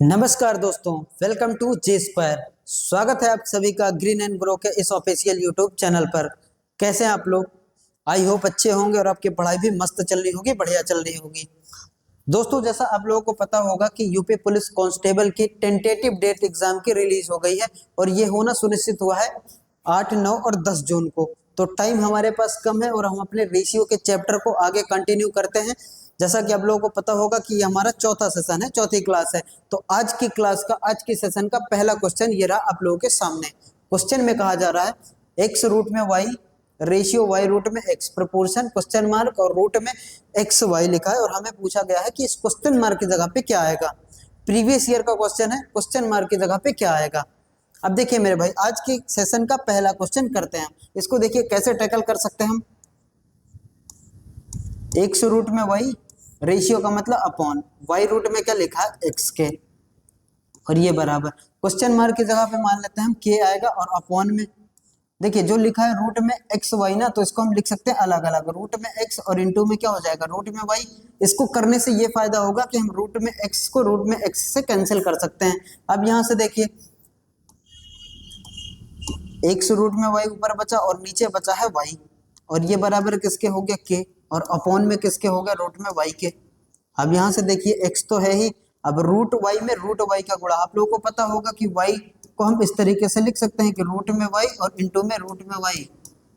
नमस्कार दोस्तों, welcome to J square. स्वागत है आप सभी का ग्रीन एंड ग्रो के इस ऑफिशियल यूट्यूब चैनल पर। कैसे हैं आप लोग? आई होप अच्छे होंगे और आपकी पढ़ाई भी मस्त चल रही होगी, बढ़िया चल रही होगी। दोस्तों, जैसा आप लोगों को पता होगा कि यूपी पुलिस कांस्टेबल की टेंटेटिव डेट एग्जाम की रिलीज हो गई है और ये होना सुनिश्चित हुआ है 8, 9 और 10 जून को। तो टाइम हमारे पास कम है और हम अपने रेशियो के चैप्टर को आगे कंटिन्यू करते हैं। जैसा कि आप लोगों को पता होगा कि ये हमारा चौथा सेशन है, चौथी क्लास है। तो आज की क्लास का, आज की सेशन का पहला क्वेश्चन ये रहा आप लोगों के सामने। क्वेश्चन में कहा जा रहा है एक्स रूट में वाई, रेशियो वाई रूट में एक्स, प्रोपोर्शन क्वेश्चन मार्क और रूट में एक्स वाई लिखा है और हमें पूछा गया है कि इस क्वेश्चन मार्क की जगह पे क्या आएगा। प्रीवियस ईयर का क्वेश्चन है, क्वेश्चन मार्क की जगह पे क्या आएगा। अब देखिए मेरे भाई, आज के सेशन का पहला क्वेश्चन करते हैं। इसको देखिए कैसे टैकल कर सकते हैं हम। एक्स रूट में वाई, रेशियो का मतलब अपॉन, वाई रूट में क्या लिखा है एक्स के, और ये बराबर क्वेश्चन मार्क की जगह पे मान लेते हैं हम के आएगा और अपॉन में देखिए जो लिखा है रूट में एक्स वाई ना, तो इसको हम लिख सकते हैं अलग अलग, रूट में एक्स और इनटू में क्या हो जाएगा रूट में वाई। इसको करने से ये फायदा होगा कि हम रूट में एक्स को रूट में एक्स से कैंसिल कर सकते हैं। अब यहां से देखिए एक्स रूट में वाई ऊपर बचा और नीचे बचा है वाई, और ये बराबर किसके हो गया के, और अपॉन में किसके हो गया रूट में वाई के। अब यहां से देखिए एक्स तो है ही, अब रूट वाई में रूट वाई का गुणा। आप लोगों को पता होगा कि वाई को हम इस तरीके से लिख सकते हैं कि रूट में वाई और इनटू में रूट में वाई।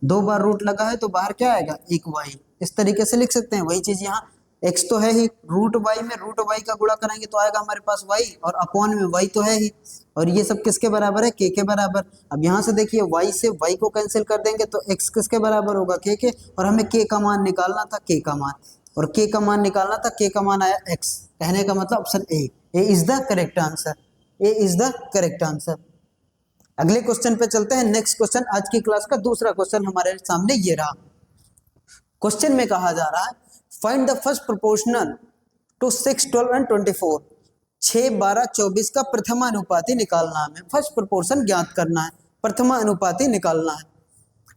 दो बार रूट लगा है तो बाहर क्या आएगा एक वाई, इस तरीके से लिख सकते हैं। वही चीज यहाँ एक्स तो है ही, रूट वाई में रूट वाई का गुणा करेंगे तो आएगा हमारे पास वाई, और अपॉन में वाई तो है ही, और ये सब किसके बराबर है के बराबर। अब यहाँ से देखिए वाई से वाई को कैंसिल कर देंगे तो एक्स किसके बराबर होगा के, और हमें के का मान निकालना था, के का मान, और के का मान निकालना था, के का मान आया एक्स। कहने का मतलब option A is the correct answer, A is the correct answer. अगले क्वेश्चन पे चलते हैं। नेक्स्ट क्वेश्चन, आज की क्लास का दूसरा क्वेश्चन हमारे सामने ये रहा। क्वेश्चन में कहा जा रहा है find the first proportional to 6, 12 and 24। 6, 12, 24 का प्रथमानुपाती निकालना है, हमें फर्स्ट प्रोपोर्शन ज्ञात करना है, प्रथमानुपाती निकालना है।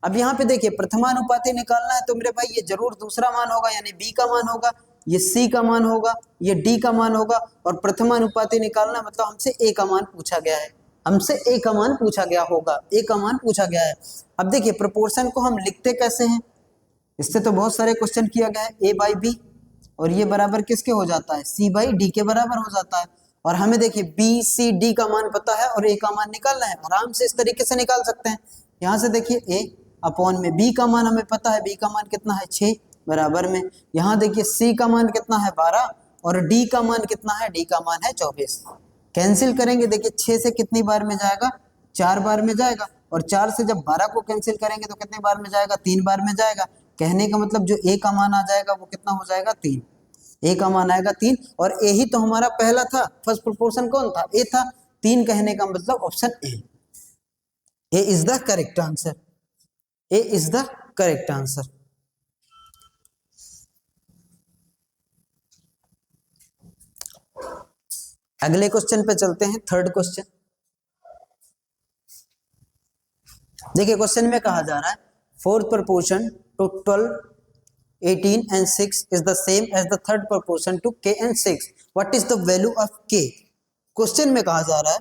अब यहाँ पे देखिए प्रथमानुपाती निकालना है तो मेरे भाई ये जरूर दूसरा मान होगा, यानी बी का मान होगा, ये सी का मान होगा, ये डी का मान होगा, और प्रथमानुपाती निकालना मतलब हमसे ए का मान पूछा गया है, हमसे ए का मान पूछा गया होगा, ए का मान पूछा गया है। अब देखिए प्रोपोर्शन को हम लिखते कैसे हैं, इससे तो बहुत सारे क्वेश्चन किया गया है। ए बाई बी, और ये बराबर किसके हो जाता है सी बाई डी के बराबर हो जाता है। और हमें देखिए बी सी डी का मान पता है और ए का मान निकालना है, आराम से इस तरीके से निकाल सकते हैं। यहाँ से देखिए ए अपॉन में बी का मान हमें पता है, बी का मान कितना है 6 बराबर में। यहाँ देखिए सी का मान कितना है 12, और डी का मान कितना है, डी का मान है 24। कैंसिल करेंगे देखिए 6 से कितनी बार में जाएगा, 4 बार में जाएगा, और 4 से जब 12 को कैंसिल करेंगे तो कितने बार में जाएगा, 3 बार में जाएगा। कहने का मतलब जो ए का मान आ जाएगा वो कितना हो जाएगा 3, ए का मान आएगा 3, और ए ही तो हमारा पहला था, फर्स्ट प्रोपोर्शन कौन था ए था, 3 कहने का मतलब option A is the correct answer, A is the correct answer. अगले क्वेश्चन पे चलते हैं, थर्ड क्वेश्चन। देखिए क्वेश्चन में कहा जा रहा है fourth proportion to 12, 18 and 6 is the same as the third proportion to k and 6. What is the value of k? Question में कहा जा रहा है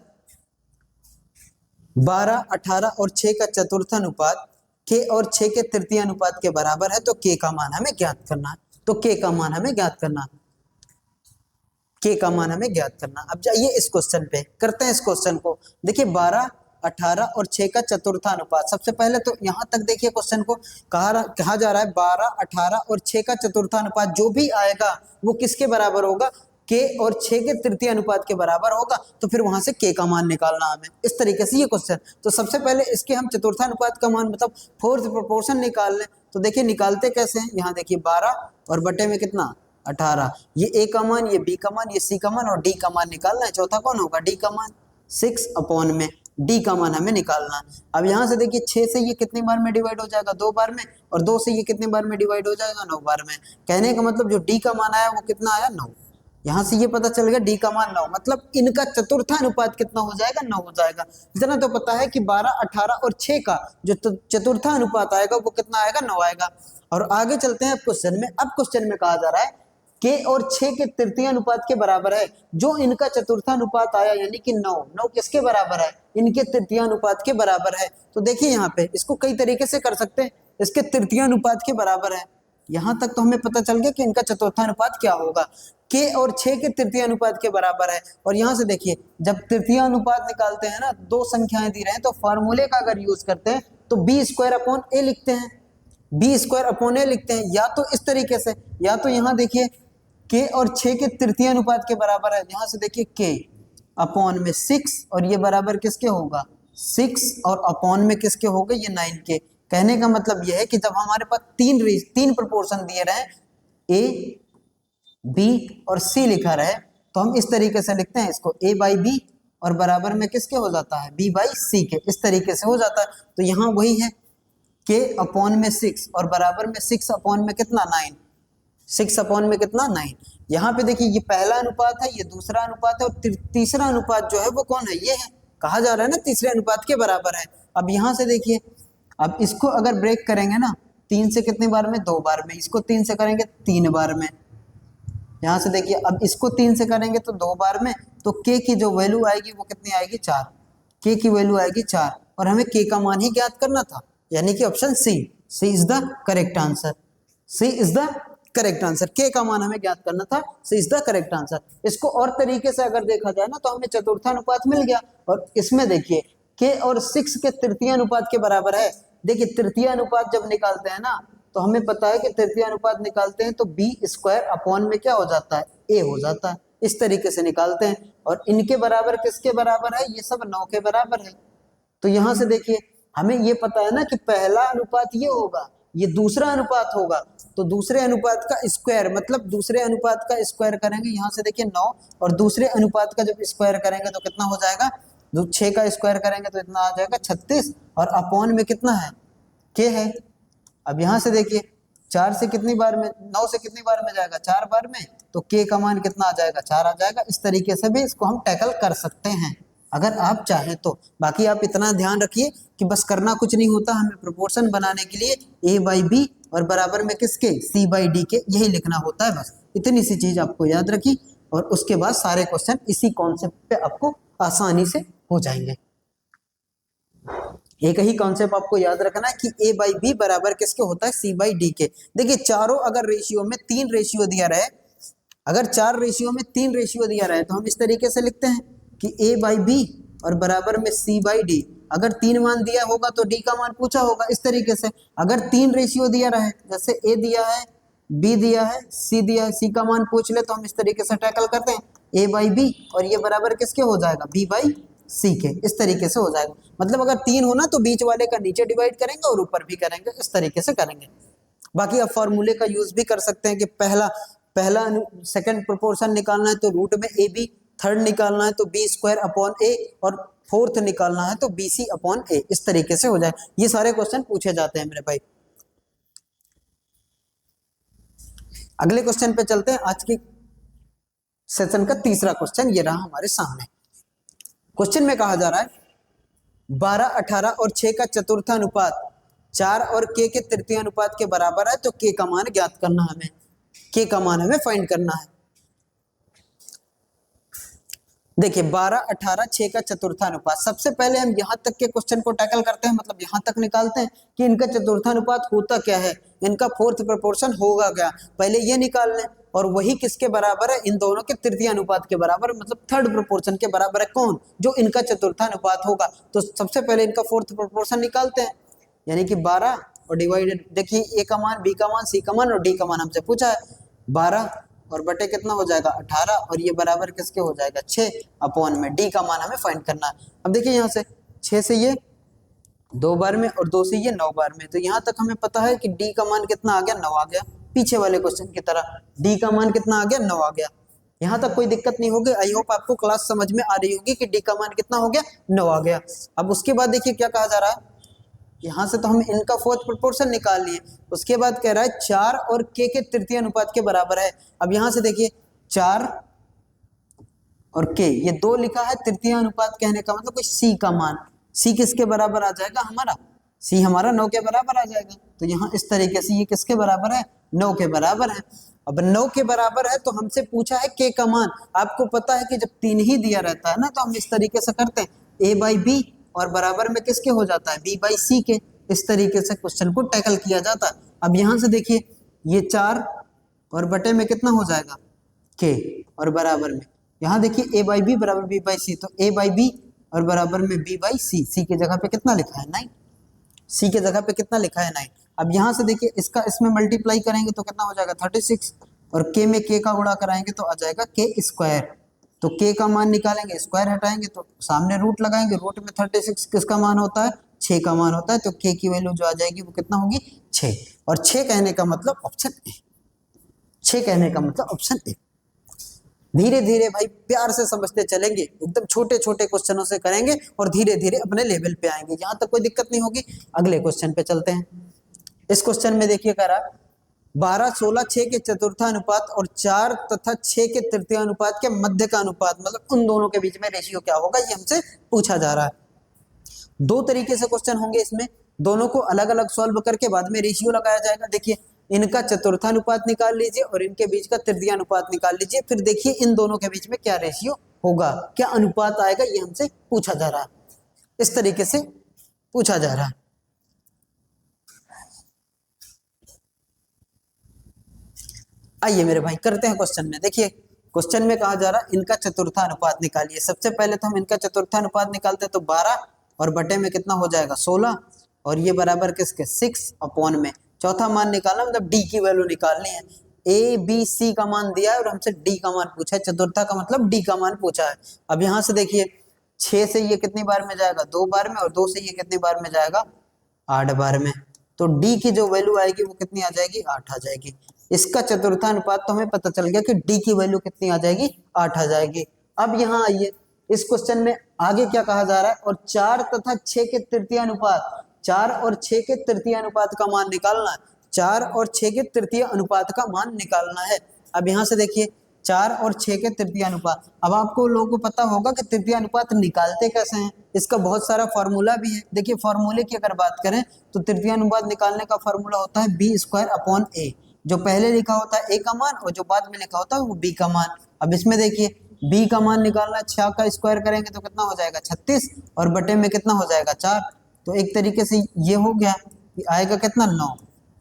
12, 18 और 6 का चतुर्थानुपात k और 6 के तृतीय अनुपात के बराबर है, तो k का मान हमें ज्ञात करना है, तो k का मान हमें ज्ञात करना है, k का मान हमें ज्ञात करना। अब जाइए इस क्वेश्चन पे करते हैं इस क्वेश्चन को। देखिए 12, 18 और 6 का चतुर्थानुपात, सबसे पहले तो यहां तक देखिए क्वेश्चन को कहा जा रहा है 12, 18 और 6 का चतुर्थानुपात जो भी आएगा वो किसके बराबर होगा, के और 6 के तृतीय अनुपात के बराबर होगा, तो फिर वहां से के का मान निकालना हमें, इस तरीके से ये क्वेश्चन। तो सबसे पहले इसके हम चतुर्थानुपात का मान मतलब फोर्थ प्रोपोर्शन निकाल लें। तो देखिए निकालते कैसे हैं, यहाँ देखिए 12 और बटे में कितना 18, ये ए का मान, ये बी का मान, ये सी का मान, और डी का मान निकालना है। चौथा कौन होगा, डी का मान, 6 अपॉन में डी का मान हमें निकालना है। अब यहाँ से देखिए 6 से ये कितनी बार में डिवाइड हो जाएगा, 2 बार में, और 2 से ये कितनी बार में डिवाइड हो जाएगा, 9 बार में। कहने का मतलब जो डी का मान आया वो कितना आया 9। यहाँ से ये पता चल गया डी का मान 9, मतलब इनका चतुर्थानुपात कितना हो जाएगा 9 हो जाएगा। इतना तो पता है कि 12, 18 और 6 का जो चतुर्थानुपात आएगा वो कितना आएगा 9 आएगा। और आगे चलते हैं क्वेश्चन में। अब क्वेश्चन में कहा जा रहा है के और 6 के तृतीय अनुपात के बराबर है। जो इनका चतुर्थानुपात आया यानी कि 9, 9 किसके बराबर है? इनके तृतीय अनुपात के बराबर है। तो देखिए यहाँ पे इसको कई तरीके से कर सकते हैं, इसके तृतीय अनुपात के बराबर है, यहां तक तो हमें पता चल गया कि इनका चतुर्थानुपात क्या होगा, के और 6 के तृतीय अनुपात के बराबर है। और यहां से देखिए जब तृतीय अनुपात निकालते हैं ना, दो संख्याएं दी रहे हैं, तो फॉर्मूले का अगर यूज करते हैं तो बी स्क्वायर अपॉन ए लिखते हैं, बी स्क्वायर अपॉन ए लिखते हैं, या तो इस तरीके से, या तो यहाँ देखिए के और 6 के तृतीय अनुपात के बराबर है, यहां से देखिए के अपॉन में 6 और ये बराबर किसके होगा? 6 और अपॉन में किसके होगा? ये 9 के। कहने का मतलब यह है कि जब हमारे पास तीन प्रोपोर्शन दिए रहे, ए बी और सी लिखा रहे, तो हम इस तरीके से लिखते हैं इसको a बाई बी और बराबर में किसके हो जाता है? b बाई सी के, इस तरीके से हो जाता है। तो यहाँ वही है k अपॉन में 6 और बराबर में 6 अपॉन में कितना? 9, 6 अपॉन में कितना? 9। यहाँ पे देखिए ये पहला अनुपात है, ये दूसरा अनुपात है, और तीसरा अनुपात जो है वो कौन है? ये है, कहा जा रहा है ना तीसरे अनुपात के बराबर है। अब यहाँ से देखिए, अब इसको अगर ब्रेक करेंगे ना 3 से कितनी बार में? 2 बार में, इसको 3 से करेंगे 3 बार में, यहाँ से देखिए अब इसको 3 से करेंगे तो 2 बार में, तो k की जो वैल्यू आएगी वो कितनी आएगी? 4, k की वैल्यू आएगी 4, और हमें k का मान ही ज्ञात करना था, यानी कि option C is the correct answer, C is the correct answer, k का मान हमें ज्ञात करना था, C is the correct answer. इसको और तरीके से अगर देखा जाए ना तो हमें चतुर्थानुपात मिल गया, और इसमें देखिए k और 6 के तृतीय अनुपात के बराबर है। देखिए तृतीय अनुपात जब निकालते हैं ना तो हमें पता है कि तृतीय अनुपात निकालते हैं तो बी स्क्वायर अपॉन में क्या हो जाता है? ए हो जाता है, इस तरीके से निकालते हैं। और इनके बराबर किसके बराबर है? ये सब 9 के बराबर है। तो यहां से देखिए हमें ये पता है ना कि पहला अनुपात ये होगा, ये दूसरा अनुपात होगा, तो दूसरे अनुपात का स्क्वायर, मतलब दूसरे अनुपात का स्क्वायर करेंगे, यहाँ से देखिए 9, और दूसरे अनुपात का जब स्क्वायर करेंगे तो कितना हो जाएगा? 6 का स्क्वायर करेंगे तो इतना आ जाएगा 36, और अपॉन में कितना है? के है। अब यहाँ से देखिए 4 से कितनी बार में, 9 से कितनी बार में जाएगा? 4 बार में, तो के का मान कितना आ जाएगा? 4 आ जाएगा। इस तरीके से भी इसको हम टैकल कर सकते हैं अगर आप चाहें तो। बाकी आप इतना ध्यान रखिए कि बस करना कुछ नहीं होता, हमें प्रोपोर्शन बनाने के लिए a बाई बी और बराबर में किसके? c बाई डी के, यही लिखना होता है। बस इतनी सी चीज आपको याद रखी, और उसके बाद सारे क्वेश्चन इसी कॉन्सेप्ट पे आपको आसानी से हो जाएंगे। एक ही कॉन्सेप्ट आपको याद रखना है कि a बाई बी बराबर किसके होता है? c बाई डी के। देखिए चारों अगर रेशियो में 3 रेशियो दिया रहे, अगर 4 रेशियो में 3 रेशियो दिया रहे, तो हम इस तरीके से लिखते हैं कि a बाई बी और बराबर में c बाई डी। अगर 3 मान दिया होगा तो d का मान पूछा होगा, इस तरीके से। अगर 3 रेशियो दिया रहे, जैसे a दिया है, b दिया है, c दिया है, c का मान पूछ ले, तो हम इस तरीके से टैकल करते हैं a बाई बी और ये बराबर किसके हो जाएगा? b बाई सी के, इस तरीके से हो जाएगा। मतलब अगर 3 हो ना तो बीच वाले का नीचे डिवाइड करेंगे और ऊपर भी करेंगे, इस तरीके से करेंगे। बाकी आप फॉर्मूले का यूज भी कर सकते हैं कि पहला सेकंड प्रोपोर्शन निकालना है तो रूट में ए बी, थर्ड निकालना है तो बी स्क्वायर अपॉन ए, और फोर्थ निकालना है तो बी सी अपॉन ए, इस तरीके से हो जाए। ये सारे क्वेश्चन पूछे जाते हैं मेरे भाई। अगले क्वेश्चन पे चलते हैं। आज के सेशन का तीसरा क्वेश्चन ये रहा हमारे सामने। क्वेश्चन में कहा जा रहा है 12, 18 और 6 का चतुर्थानुपात 4 और k के तृतीय अनुपात के बराबर है, तो k का मान ज्ञात करना है हमें, k का मान हमें फाइंड करना है। देखिए 12, 18, 6 का चतुर्थानुपात, सबसे पहले हम यहाँ तक के क्वेश्चन को टैकल करते हैं, मतलब यहाँ तक निकालते हैं कि इनका चतुर्थानुपात होता क्या है, इनका फोर्थ प्रोपोर्शन होगा क्या, पहले ये निकाल लें। और वही किसके बराबर है? इन दोनों के तृतीय अनुपात के बराबर, मतलब थर्ड प्रोपोर्शन के बराबर है। कौन? जो इनका चतुर्थानुपात होगा। तो सबसे पहले इनका फोर्थ प्रोपोर्शन निकालते हैं, यानी कि 12 और डिवाइडेड, देखिए ए का मान, बी का मान, सी का मान और डी का मान हमसे पूछा है। 12 और बटे कितना हो जाएगा? 18, और ये बराबर किसके हो जाएगा? 6 अपॉन में डी का मान हमें फाइंड करना है। अब देखिए यहाँ से 6 से ये 2 बार में और 2 से ये 9 बार में, तो यहाँ तक हमें पता है कि डी का मान कितना आ गया? 9 आ गया। पीछे वाले क्वेश्चन की तरह डी का मान कितना आ गया? 9 आ गया। यहाँ तक कोई दिक्कत नहीं होगी। आई होप आपको क्लास समझ में आ रही होगी कि डी का मान कितना हो गया? 9 आ गया। अब उसके बाद देखिए क्या कहा जा रहा है, यहाँ से तो हम इनका फोर्थ प्रोपोर्शन निकाल लिए, उसके बाद कह रहा है 4 और k के तृतीय अनुपात के बराबर है। अब यहाँ से देखिए 4 और k, ये 2 लिखा है, तृतीय अनुपात कहने का मतलब कोई c का मान, c किसके बराबर आ जाएगा हमारा? सी हमारा 9 के बराबर आ जाएगा। तो यहाँ इस तरीके से ये किसके बराबर है, 9 के बराबर है। अब 9 के बराबर है तो हमसे पूछा है के का मान। आपको पता है कि जब 3 ही दिया रहता है ना तो हम इस तरीके से करते हैं, ए बाई बी और बराबर में किसके हो जाता है, बी बाई सी के। इस तरीके से क्वेश्चन को टैकल किया जाता है। अब यहाँ से देखिए ये 4 और बटे में कितना हो जाएगा, के, और बराबर में यहाँ देखिए ए बाई बी बराबर बी बाई सी, तो ए बाई बी और बराबर में बी बाई सी। सी की जगह पे कितना लिखा है, 9। सी के जगह पे कितना लिखा है, 9। अब यहाँ से देखिए इसका इसमें मल्टीप्लाई करेंगे तो कितना हो जाएगा 36, और के में के का गुणा कराएंगे तो आ जाएगा के स्क्वायर। तो के का मान निकालेंगे, स्क्वायर हटाएंगे तो सामने रूट लगाएंगे, रूट में 36 किसका मान होता है, 6 का मान होता है। तो के की वैल्यू जो आ जाएगी वो कितना होगी, 6। और 6 कहने का मतलब ऑप्शन ए, 6 कहने का मतलब ऑप्शन ए। धीरे धीरे भाई प्यार से समझते चलेंगे, एकदम छोटे छोटे क्वेश्चनों से करेंगे और धीरे धीरे अपने लेवल पे आएंगे, यहां तक कोई दिक्कत नहीं होगी। अगले क्वेश्चन पे चलते हैं। इस क्वेश्चन में देखिए कह रहा 12, 16, 6 के चतुर्थानुपात और 4 तथा 6 के तृतीयानुपात के मध्य का अनुपात, मतलब उन दोनों के बीच में रेशियो क्या होगा, ये हमसे पूछा जा रहा है। दो तरीके से क्वेश्चन होंगे इसमें, दोनों को अलग अलग सॉल्व करके बाद में रेशियो लगाया जाएगा। देखिए इनका चतुर्थानुपात निकाल लीजिए और इनके बीच का तृतीयानुपात निकाल लीजिए, फिर देखिए इन दोनों के बीच में क्या रेशियो होगा, क्या अनुपात आएगा, ये हमसे पूछा जा रहा है। इस तरीके से पूछा जा रहा है। आइए मेरे भाई करते हैं क्वेश्चन में। देखिए क्वेश्चन में कहा जा रहा है इनका चतुर्थानुपात निकालिए। सबसे पहले तो हम इनका चतुर्थानुपात निकालते हैं तो 12 और बटे में कितना हो जाएगा 16, और ये बराबर किसके 6 अपॉन में चौथा मान निकालना, मतलब डी की वैल्यू निकालनी है। ए बी सी का मान दिया है और हमसे डी का मान पूछा है, चतुर्था का मतलब डी का मान पूछा है। अब यहाँ से देखिए 6 से ये कितनी बार में जाएगा, 2 बार में, और 2 से ये कितनी बार में जाएगा, 8 बार में। तो डी की जो वैल्यू आएगी वो कितनी आ जाएगी, 8 आ जाएगी। इसका चतुर्थानुपात तो हमें पता चल गया कि डी की वैल्यू कितनी आ जाएगी, 8 आ जाएगी। अब यहाँ आइए इस क्वेश्चन में आगे क्या कहा जा रहा है, और 4 तथा 6 के तृतीयानुपात, 4 और 6 के तृतीय अनुपात का मान निकालना है। 4 और 6 के तृतीय अनुपात का मान निकालना है। अब यहाँ से देखिए 4 और 6 के तृतीय अनुपात, अब आपको लोगों को पता होगा कि तृतीय अनुपात निकालते कैसे हैं, इसका बहुत सारा फॉर्मूला भी है। देखिए फॉर्मूले की अगर बात करें तो तृतीय अनुपात निकालने का फॉर्मूला होता है बी स्क्वायर अपॉन ए। जो पहले लिखा होता है ए का मान और जो बाद में लिखा होता है वो बी का मान। अब इसमें देखिए बी का मान निकालना, 6 का स्क्वायर करेंगे तो कितना हो जाएगा 36, और बटे में कितना हो जाएगा 4। तो एक तरीके से ये हो गया, आएगा कितना 9,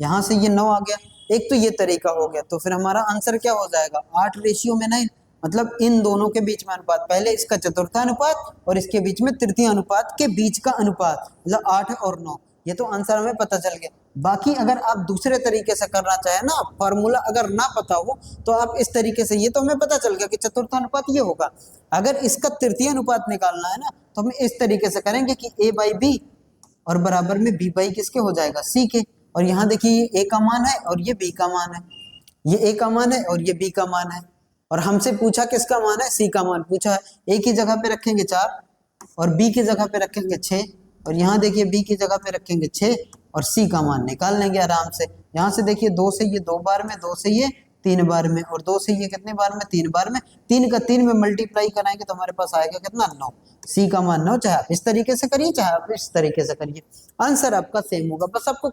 यहाँ से ये 9 आ गया। एक तो ये तरीका हो गया, तो फिर हमारा आंसर क्या हो जाएगा 8 रेशियो में 9, मतलब इन दोनों के बीच में अनुपात, पहले इसका चतुर्थानुपात और इसके बीच में तृतीय अनुपात के बीच का अनुपात, मतलब 8 और 9। ये तो आंसर हमें पता चल गया। बाकी अगर आप दूसरे तरीके से करना चाहें ना, फॉर्मूला अगर ना पता हो तो आप इस तरीके से, ये तो हमें पता चल गया कि चतुर्थानुपात ये होगा, अगर इसका तृतीय अनुपात निकालना है ना तो हम इस तरीके से करेंगे कि ए बाई बी और बराबर में बी बाई किसके हो जाएगा, सी के। और यहाँ देखिए ये ए का मान है और ये बी का मान है, ये ए का मान है और ये बी का मान है, और हमसे पूछा किसका मान है, सी का मान पूछा है। ए की जगह पे रखेंगे 4 और बी की जगह पे रखेंगे 6, और यहाँ देखिए बी की जगह पे रखेंगे 6 और सी का मान निकाल लेंगे आराम से। यहाँ से देखिए 2 से ये 2 बार में, 2 से ये 3 बार में, और 2 से ये कितने बार में, 3 बार में। 3 का 3 में मल्टीप्लाई कराएंगे तो हमारे पास आएगा कितना 9। सी का मान 9, चाहे आप इस तरीके से करिए चाहे आप इस तरीके से करिए, आंसर आपका सेम होगा। बस आपको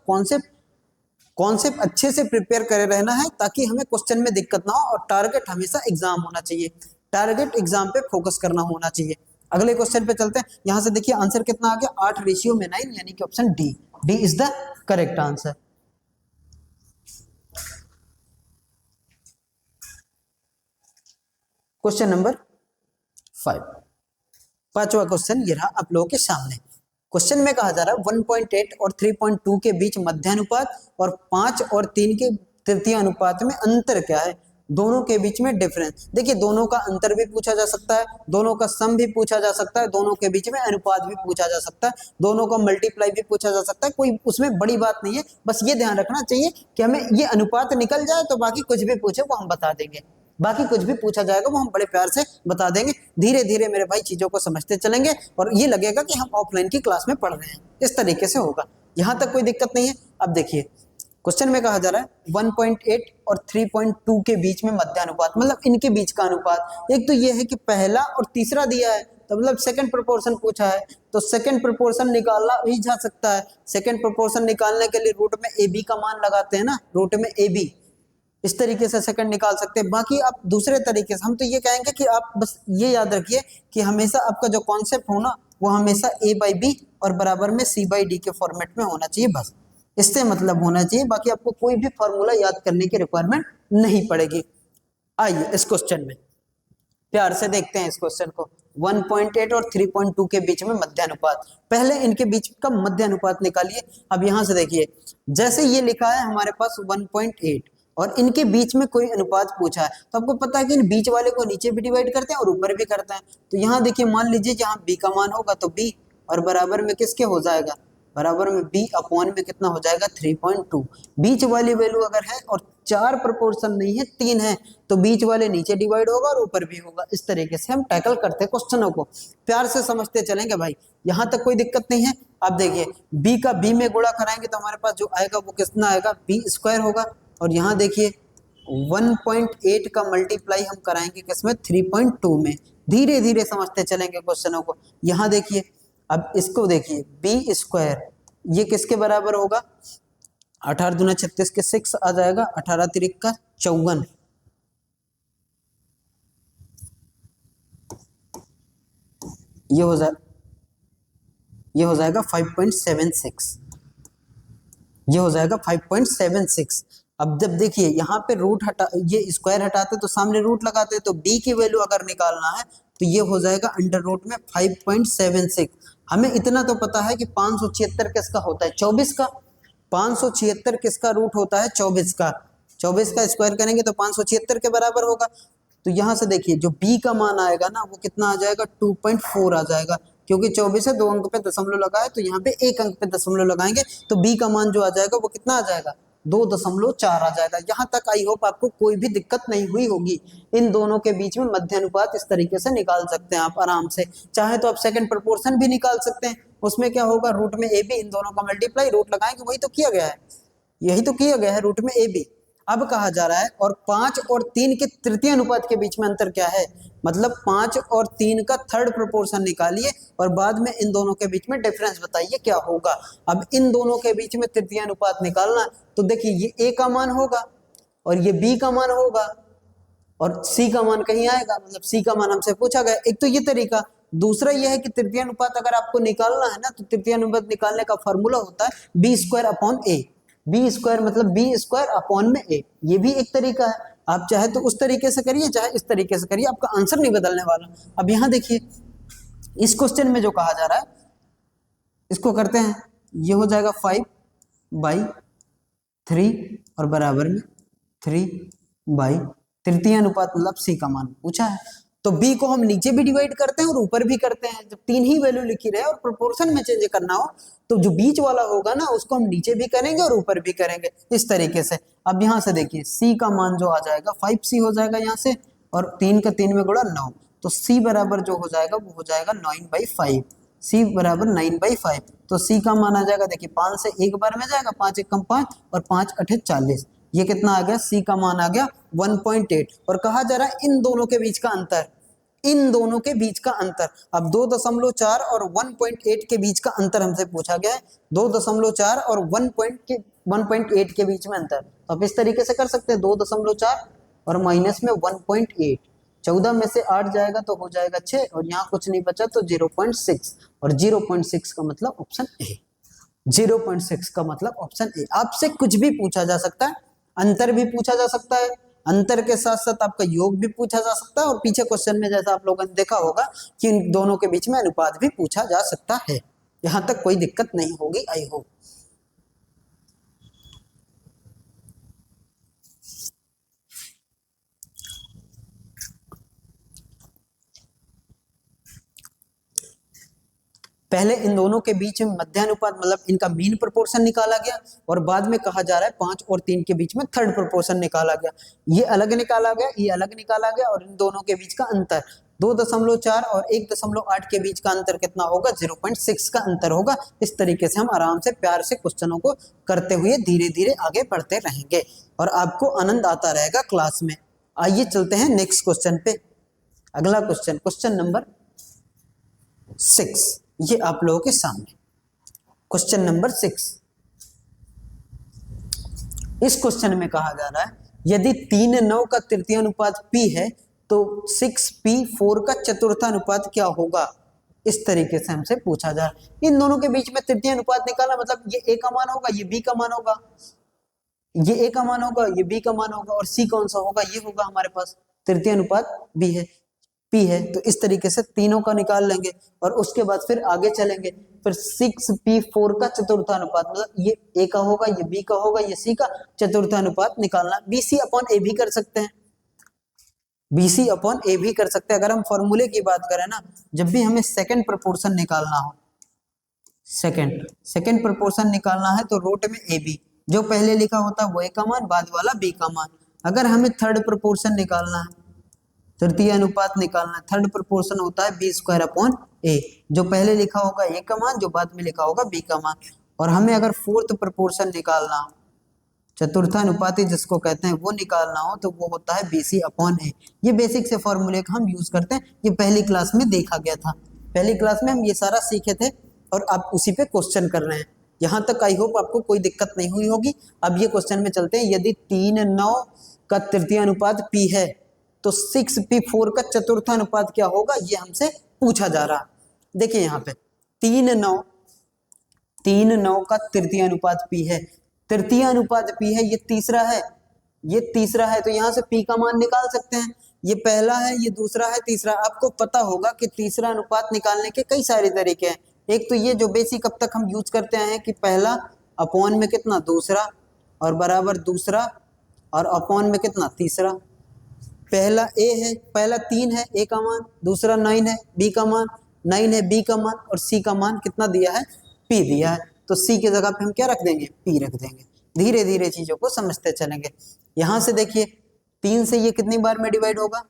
कॉन्सेप्ट अच्छे से प्रिपेयर करे रहना है ताकि हमें क्वेश्चन में दिक्कत ना हो, और टारगेट हमेशा एग्जाम होना चाहिए, टारगेट एग्जाम पे फोकस करना होना चाहिए। अगले क्वेश्चन पे चलते हैं। यहां से देखिए आंसर कितना आ गया, 8 रेशियो में 9, यानी कि option D, D is the correct answer. Question number 5, पांचवा क्वेश्चन ये रहा आप लोगों के सामने। क्वेश्चन में कहा जा रहा है 1.8 और 3.2 के बीच मध्यानुपात और 5 और 3 के तृतीय अनुपात में अंतर क्या है, दोनों के बीच में डिफरेंस। देखिए दोनों का अंतर भी पूछा जा सकता है, दोनों का सम भी पूछा जा सकता है, दोनों के बीच में अनुपात भी पूछा जा सकता है, दोनों का मल्टीप्लाई भी पूछा जा सकता है, कोई उसमें बड़ी बात नहीं है। बस ये ध्यान रखना चाहिए कि हमें ये अनुपात निकल जाए तो बाकी कुछ भी पूछे वो हम बता देंगे, बाकी कुछ भी पूछा जाएगा वो हम बड़े प्यार से बता देंगे। धीरे धीरे मेरे भाई चीजों को समझते चलेंगे और ये लगेगा कि हम ऑफलाइन की क्लास में पढ़ रहे हैं, इस तरीके से होगा, यहाँ तक कोई दिक्कत नहीं है। अब देखिए क्वेश्चन में कहा जा रहा है 1.8 और 3.2 के बीच में मध्यानुपात, मतलब इनके बीच का अनुपात। एक तो ये है कि पहला और तीसरा दिया है, तो मतलब सेकंड प्रोपोर्शन पूछा है, तो सेकंड प्रोपोर्शन निकालना भी जा सकता है। सेकंड प्रोपोर्शन निकालने के लिए रूट में ए बी का मान लगाते हैं ना, रूट में ए बी, इस तरीके से सेकंड निकाल सकते हैं। बाकी आप दूसरे तरीके से, हम तो ये कहेंगे कि आप बस ये याद रखिए कि हमेशा आपका जो कॉन्सेप्ट हो ना वो हमेशा a बाई बी और बराबर में c बाई डी के फॉर्मेट में होना चाहिए, बस इससे मतलब होना चाहिए। बाकी आपको कोई भी फॉर्मूला याद करने की रिक्वायरमेंट नहीं पड़ेगी। आइए इस क्वेश्चन में प्यार से देखते हैं इस क्वेश्चन को। 1.8 और 3.2 के बीच में मध्यानुपात, पहले इनके बीच का मध्यानुपात निकालिए। अब यहां से देखिए, जैसे ये लिखा है हमारे पास 1.8 और इनके बीच में कोई अनुपात पूछा है, तो आपको पता है कि इन बीच वाले को नीचे भी डिवाइड करते हैं और ऊपर भी करते हैं। तो यहाँ देखिए, मान लीजिए जहाँ b का मान होगा तो b और बराबर में किसके हो जाएगा, बराबर में b अपॉन में कितना हो जाएगा 3.2। बीच वाली वैल्यू अगर है और 4 प्रोपोर्शन नहीं है 3 है, तो बीच वाले नीचे डिवाइड होगा और ऊपर भी होगा। इस तरीके से हम टैकल करते हैं क्वेश्चनों को, प्यार से समझते चलेंगे भाई, यहाँ तक कोई दिक्कत नहीं है। आप देखिए, b का b में गुणा कराएंगे तो हमारे पास जो आएगा वो कितना आएगा, b स्क्वायर होगा। और यहाँ देखिए 1.8 का मल्टीप्लाई हम कराएंगे किसमें, 3.2 में। धीरे धीरे समझते चलेंगे क्वेश्चनों को। यहाँ देखिए, अब इसको देखिए, बी स्क्वायर ये किसके बराबर होगा, 18 दूना 36 के 6 आ जाएगा, 18 तिरिक का 54, ये हो जाएगा 5.76, ये हो जाएगा 5.76। अब जब देखिए यहाँ पे रूट हटा, ये स्क्वायर हटाते तो सामने रूट लगाते, तो b की वैल्यू अगर निकालना है तो ये हो जाएगा अंडर रूट में 5.76। हमें इतना तो पता है कि 576 किसका होता है, 24 का। 576 किसका रूट होता है, 24 का। 24 का स्क्वायर करेंगे तो 576 के बराबर होगा। तो यहाँ से देखिए, जो b का मान आएगा ना वो कितना आ जाएगा, 2.4 आ जाएगा, क्योंकि 24 है 2 अंक पे दशमलव लगाए, तो यहाँ पे 1 अंक पे दशमलव लगाएंगे तो b का मान जो आ जाएगा वो कितना आ जाएगा, 2.4 आ जाएगा। यहाँ तक आई होप आपको कोई भी दिक्कत नहीं हुई होगी। इन दोनों के बीच में मध्यानुपात इस तरीके से निकाल सकते हैं आप आराम से। चाहे तो आप सेकंड प्रोपोर्शन भी निकाल सकते हैं, उसमें क्या होगा, रूट में ए बी, इन दोनों का मल्टीप्लाई, रूट लगाएंगे, वही तो किया गया है, यही तो किया गया है, रूट में ए बी। अब कहा जा रहा है और 5 और 3 के तृतीय अनुपात के बीच में अंतर क्या है, मतलब 5 और 3 का थर्ड प्रोपोर्शन निकालिए और बाद में इन दोनों के बीच में डिफरेंस बताइए क्या होगा। अब इन दोनों के बीच में तृतीय अनुपात निकालना, तो देखिए ये a का मान होगा और ये b का मान होगा और c का मान कहीं आएगा, मतलब c का मान हमसे पूछा गया। एक तो ये तरीका, दूसरा यह है कि तृतीय अनुपात अगर आपको निकालना है ना, तो तृतीय अनुपात निकालने का फॉर्मूला होता है b square upon a। B square मतलब बी स्क्वायर अपॉन में ए, ये भी एक तरीका है। आप चाहे तो उस तरीके से करिए, चाहे इस तरीके से करिए, आपका आंसर नहीं बदलने वाला। अब यहाँ देखिए, इस क्वेश्चन में जो कहा जा रहा है इसको करते हैं, ये हो जाएगा 5/3 और बराबर में 3/, तृतीय अनुपात मतलब सी का मान पूछा है, तो b को हम नीचे भी डिवाइड करते हैं और ऊपर भी करते हैं। जब 3 ही वैल्यू लिखी रहे और प्रोपोर्शन में चेंज करना हो तो जो बीच वाला होगा ना उसको हम नीचे भी करेंगे और ऊपर भी करेंगे, इस तरीके से। अब यहाँ से देखिए, c का मान जो आ जाएगा 5c हो जाएगा यहाँ से, और 3 का 3 में गुणा 9, तो c बराबर जो हो जाएगा वो हो जाएगा 9/5, c बराबर 9/5। तो c का मान आ जाएगा, देखिए 5 से एक बार में जाएगा, 5 एक कम 5 और 5 8 40, ये कितना आ गया, c का मान आ गया 1.8। और कहा जा रहा है इन दोनों के बीच का अंतर, इन दोनों के बीच का अंतर। अब 2.4 और 1.8 के बीच का अंतर हमसे पूछा गया है, 2.4 और 1.8 के बीच में अंतर। तो आप इस तरीके से कर सकते हैं, 2.4 और माइनस में 1.8, 14 में से 8 जाएगा तो हो जाएगा 6 और यहाँ कुछ नहीं बचा तो 0.6, और 0.6 का मतलब ऑप्शन ए, 0.6 का मतलब ऑप्शन ए। आपसे कुछ भी पूछा जा सकता है, अंतर भी पूछा जा सकता है, अंतर के साथ साथ आपका योग भी पूछा जा सकता है, और पीछे क्वेश्चन में जैसा आप लोगों ने देखा होगा कि इन दोनों के बीच में अनुपात भी पूछा जा सकता है। यहां तक कोई दिक्कत नहीं होगी, आई होप। पहले इन दोनों के बीच में मध्यानुपात मतलब इनका मीन प्रोपोर्शन निकाला गया, और बाद में कहा जा रहा है 5 और 3 के बीच में थर्ड प्रोपोर्शन निकाला गया। ये अलग निकाला गया, ये अलग निकाला गया, और इन दोनों के बीच का अंतर 2.4 और 1.8 के बीच का अंतर कितना होगा, 0.6 का अंतर होगा। इस तरीके से हम आराम से प्यार से क्वेश्चनों को करते हुए धीरे धीरे आगे बढ़ते रहेंगे और आपको आनंद आता रहेगा क्लास में। आइए चलते हैं नेक्स्ट क्वेश्चन पे। अगला क्वेश्चन, क्वेश्चन नंबर 6। ये आप लोगों के सामने क्वेश्चन नंबर 6। इस क्वेश्चन में कहा जा रहा है यदि 3 9 का तृतीयानुपात p है तो 6p 4 का चतुर्थानुपात क्या होगा। इस तरीके से हमसे पूछा जा रहा है। इन दोनों के बीच में तृतीयानुपात निकालना मतलब ये a का मान होगा, ये b का मान होगा, ये a का मान होगा, ये b का मान होगा, और c कौन सा होगा, ये होगा हमारे पास तृतीयानुपात b है, p है। तो इस तरीके से तीनों का निकाल लेंगे और उसके बाद फिर आगे चलेंगे। फिर 6p4 का चतुर्थानुपात मतलब ये a का होगा, ये b का होगा, ये c का चतुर्थानुपात निकालना। bc अपॉन a भी कर सकते हैं, bc अपॉन a भी कर सकते हैं। अगर हम फॉर्मूले की बात करें ना, जब भी हमें सेकंड प्रपोर्शन निकालना हो, सेकंड प्रपोर्शन निकालना है तो रूट में ए बी, जो पहले लिखा होता है वो ए का मान, बाद वाला बी का मान। अगर हमें थर्ड प्रपोर्शन निकालना है, तृतीय अनुपात निकालना है, थर्ड प्रपोर्शन होता है बी स्क्वायर अपॉन ए, जो पहले लिखा होगा ए का मान, जो बाद में लिखा होगा बी का मान। और हमें अगर फोर्थ प्रपोर्शन निकालना हो, चतुर्थानुपाती जिसको कहते हैं, वो निकालना हो तो वो होता है बी सी अपॉन ए। ये बेसिक से फॉर्मूले का हम यूज करते हैं, ये पहली क्लास में देखा गया था, पहली क्लास में हम ये सारा सीखे थे और आप उसी पे क्वेश्चन कर रहे हैं। यहाँ तक आई होप आपको कोई दिक्कत नहीं हुई होगी। अब ये क्वेश्चन में चलते हैं। यदि 3 9 का तृतीय अनुपात p है तो 6p4 का चतुर्थानुपात क्या होगा, ये हमसे पूछा जा रहा। देखिए यहाँ पे 3 9 का तृतीय अनुपात p है, तृतीय अनुपात p है, ये तीसरा है, ये तीसरा है, तो यहाँ से p का मान निकाल सकते हैं। ये पहला है, ये दूसरा है, तीसरा। आपको पता होगा कि तीसरा अनुपात निकालने के कई सारे तरीके हैं। एक तो ये जो बेसिक अब तक हम यूज करते आए हैं कि पहला अपॉन में कितना, दूसरा, और बराबर दूसरा, और अपॉन में कितना, तीसरा। पहला ए है, पहला 3 है ए का मान, दूसरा 9 है बी का मान, 9 है बी का मान, और सी का मान कितना दिया है, पी दिया है। तो सी की जगह पे हम क्या रख देंगे, पी रख देंगे। धीरे धीरे चीजों को समझते चलेंगे। यहां से देखिए 3 से ये कितनी बार में डिवाइड होगा,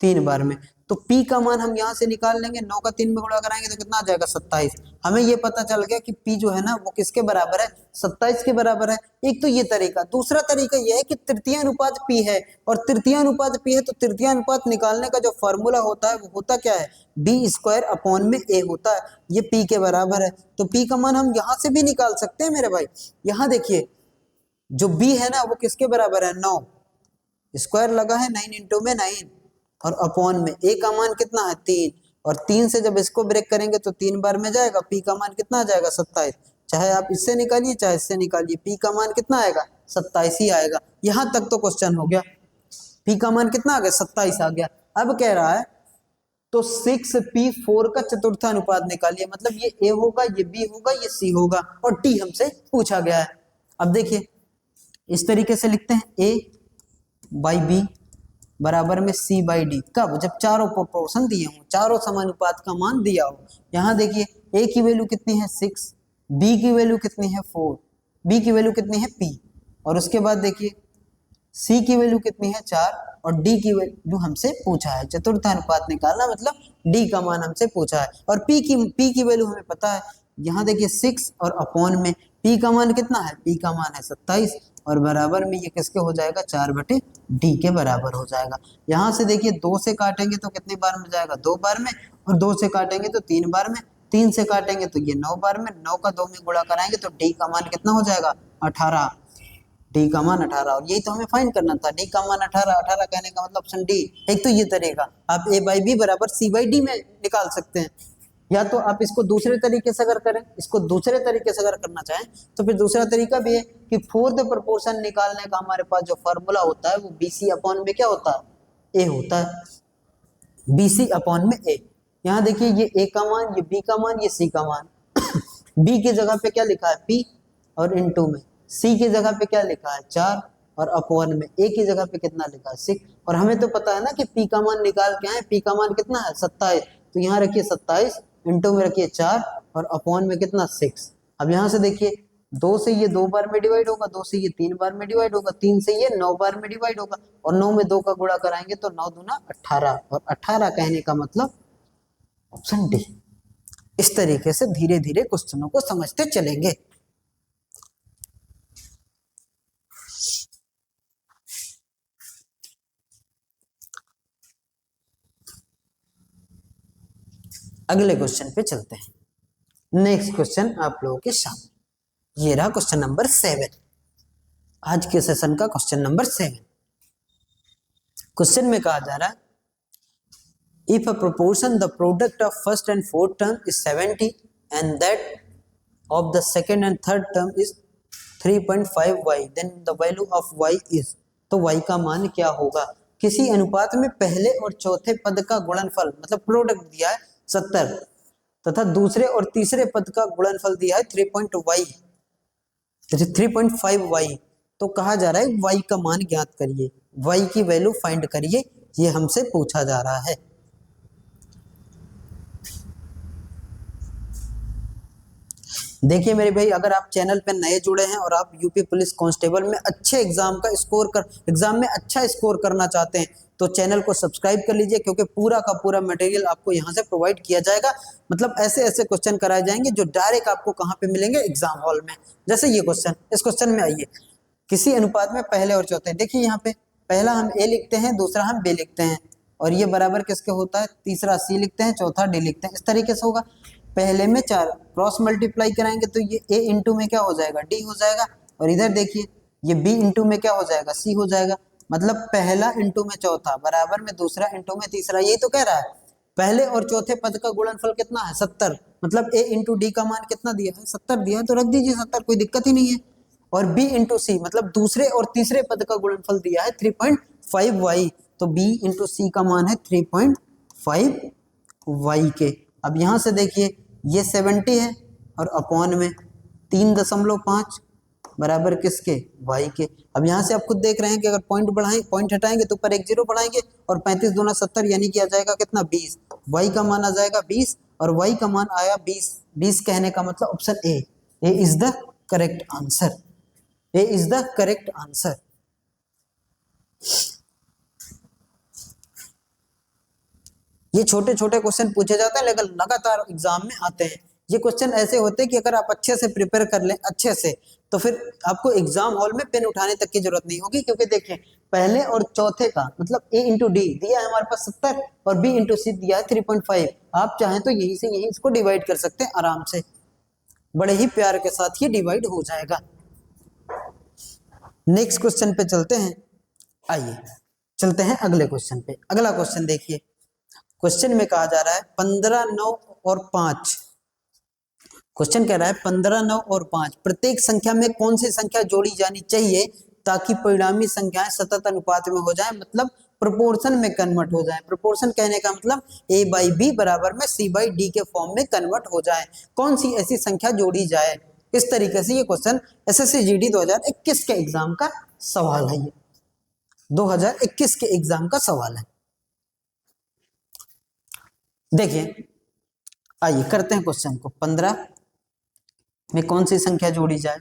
3 बार में। तो P का मान हम यहाँ से निकाल लेंगे, 9 का 3 में गुणा कराएंगे तो कितना आ जाएगा, 27। हमें ये पता चल गया कि P जो है ना वो किसके बराबर है, 27 के बराबर है। एक तो ये तरीका। दूसरा तरीका ये है कि तृतीय अनुपात P है, और तृतीय अनुपात P है तो तृतीय अनुपात निकालने का जो फॉर्मूला होता है वो होता क्या है, बी स्क्वायर अपॉन में ए होता है। ये P के बराबर है, तो P का मान हम यहाँ से भी निकाल सकते हैं मेरे भाई। यहाँ देखिए जो B है ना वो किसके बराबर है, 9, स्क्वायर लगा है 9 इंटू में 9, और अपॉन में ए का मान कितना है, 3, और 3 से जब इसको ब्रेक करेंगे तो 3 बार में जाएगा, पी का मान कितना आ जाएगा, 27। चाहे आप इससे निकालिए चाहे इससे निकालिए, पी का मान कितना आएगा, 27 ही आएगा। यहां तक तो क्वेश्चन हो गया। पी का मान कितना आ गया, 27 आ गया। अब कह रहा है तो 6p4 का चतुर्थानुपात निकालिए, मतलब ये ए होगा, ये बी होगा, ये सी होगा, और टी हमसे पूछा गया है। अब देखिए इस तरीके से लिखते हैं, ए बाई बी बराबर में सी बाई डी। कब, जब चारों प्रोपोर्शन दिए हों, चारों समानुपात का मान दिया हो। यहाँ देखिए ए की वैल्यू कितनी है 6, बी की वैल्यू कितनी है 4, बी की वैल्यू कितनी है पी, और उसके बाद देखिए सी की वैल्यू कितनी है 4, और डी की वैल्यू हमसे पूछा है। चतुर्थानुपात निकालना मतलब डी का मान हमसे पूछा है, और पी की वैल्यू हमें पता है। यहाँ देखिए 6 और अपॉन में पी का मान कितना है, पी का मान है 27, और बराबर में ये किसके हो जाएगा, 4/d के बराबर हो जाएगा। यहाँ से देखिए 2 से काटेंगे तो कितनी बार में जाएगा, 2 बार में, और 2 से काटेंगे तो 3 बार में, 3 से काटेंगे तो ये 9 बार में, 9 का 2 में गुणा कराएंगे तो डी का मान कितना हो जाएगा, 18। डी का मान 18, और यही तो हमें फाइंड करना था, डी का मान 18। 18 कहने का मतलब ऑप्शन डी। एक तो ये तरीका, आप ए बाई बी बराबर सी बाई डी में निकाल सकते हैं, या तो आप इसको दूसरे तरीके से अगर करें, इसको दूसरे तरीके से अगर करना चाहें तो फिर दूसरा तरीका भी है कि फोर्थ प्रोपोर्शन निकालने का हमारे पास जो फॉर्मूला होता है वो बी सी अपॉन में क्या होता है, ए होता है, बी सी अपॉन में ए। यहाँ देखिए ये ए का मान, ये बी का मान, ये सी का मान। बी की जगह पे क्या लिखा है, पी, और इनटू में सी की जगह पे क्या लिखा है, 4, और अपॉन में ए की जगह पे कितना लिखा है, 6। और हमें तो पता है ना कि पी का मान निकाल के आए, पी का मान कितना है, 27। तो यहाँ रखिए 27, इंटू में रखिए 4, और अपॉन में कितना, 6। अब यहाँ से देखिए 2 से ये 2 बार में डिवाइड होगा, 2 से ये 3 बार में डिवाइड होगा, 3 से ये 9 बार में डिवाइड होगा, और 9 में 2 का गुणा कराएंगे तो 9 दूना 18, और 18 कहने का मतलब ऑप्शन डी। इस तरीके से धीरे धीरे क्वेश्चनों को समझते चलेंगे। अगले क्वेश्चन पे चलते हैं। नेक्स्ट क्वेश्चन आप लोगों के सामने ये रहा, क्वेश्चन नंबर 7, आज के सेशन का क्वेश्चन नंबर 7। क्वेश्चन में कहा जा रहा है if a proportion the product of first and fourth term is 70 and that of the second and third term is 3.5y then the value of y is, तो y का मान क्या होगा। किसी अनुपात में पहले और चौथे पद का गुणनफल मतलब प्रोडक्ट दिया है 70 तथा दूसरे और तीसरे पद का गुणनफल दिया है 3.5y, तो कहा जा रहा है y का मान ज्ञात करिए, y की वैल्यू फाइंड करिए, ये हमसे पूछा जा रहा है। देखिए मेरे भाई, अगर आप चैनल पे नए जुड़े हैं और आप यूपी पुलिस कांस्टेबल में अच्छे एग्जाम में अच्छा स्कोर करना चाहते हैं तो चैनल को सब्सक्राइब कर लीजिए, क्योंकि पूरा का पूरा मटेरियल आपको यहाँ से प्रोवाइड किया जाएगा। मतलब ऐसे ऐसे क्वेश्चन कराए जाएंगे जो डायरेक्ट आपको कहाँ पे मिलेंगे, एग्जाम हॉल में। जैसे ये क्वेश्चन, इस क्वेश्चन में आइए, किसी अनुपात में पहले और चौथे, देखिए यहाँ पे पहला हम ए लिखते हैं, दूसरा हम बी लिखते हैं, और ये बराबर किसके होता है, तीसरा सी लिखते हैं, चौथा डी लिखते हैं। इस तरीके से होगा। पहले में 4 क्रॉस मल्टीप्लाई कराएंगे तो ये a इंटू में क्या हो जाएगा, d हो जाएगा, और इधर देखिए ये b इंटू में क्या हो जाएगा, c हो जाएगा। मतलब पहला इंटू में चौथा बराबर में दूसरा इंटू में तीसरा, यही तो कह रहा है। पहले और चौथे पद का गुणनफल कितना है, 70, मतलब a इंटू डी का मान कितना दिया है, 70 दिया है, तो रख दीजिए 70, कोई दिक्कत ही नहीं है। और b इंटू सी मतलब दूसरे और तीसरे पद का गुणनफल दिया है 3.5y, तो b इंटू सी का मान है 3.5y के। अब यहाँ से देखिए ये 70 है और अपॉन में 3.5 बराबर किसके, y के। अब यहाँ से आप खुद देख रहे हैं कि अगर पॉइंट हटाएंगे तो ऊपर एक 0 बढ़ाएंगे और 35 दूना 70 यानी कि आ जाएगा कितना, 20। y का मान आ जाएगा 20 और y का मान आया 20। 20 कहने का मतलब option A is the correct answer, A is the correct answer. ये छोटे छोटे क्वेश्चन पूछे जाते हैं लेकिन लगातार एग्जाम में आते हैं। ये क्वेश्चन ऐसे होते हैं कि अगर आप अच्छे से प्रिपेयर कर लें अच्छे से, तो फिर आपको एग्जाम हॉल में पेन उठाने तक की जरूरत नहीं होगी, क्योंकि देखिए पहले और चौथे का मतलब a इंटू डी दिया है हमारे पास 70 और b इंटू सी दिया है 3.5। आप चाहें तो यहीं से यहीं इसको डिवाइड कर सकते हैं आराम से, बड़े ही प्यार के साथ ये डिवाइड हो जाएगा। नेक्स्ट क्वेश्चन पे चलते हैं। आइए चलते हैं अगले क्वेश्चन पे। अगला क्वेश्चन देखिए, क्वेश्चन में कहा जा रहा है 15, 9 और 5। क्वेश्चन कह रहा है 15, 9 और 5 प्रत्येक संख्या में कौन सी संख्या जोड़ी जानी चाहिए ताकि परिणामी संख्याएं सतत अनुपात में हो जाए, मतलब प्रोपोर्शन में कन्वर्ट हो जाए। प्रोपोर्शन कहने का मतलब a बाई बी बराबर में c बाई डी के फॉर्म में कन्वर्ट हो जाए। कौन सी ऐसी संख्या जोड़ी जाए, इस तरीके से ये क्वेश्चन एसएससी जीडी 2021 के एग्जाम का सवाल है। ये 2021 के एग्जाम का सवाल है। देखिए आइए करते हैं क्वेश्चन को। 15 में कौन सी संख्या जोड़ी जाए,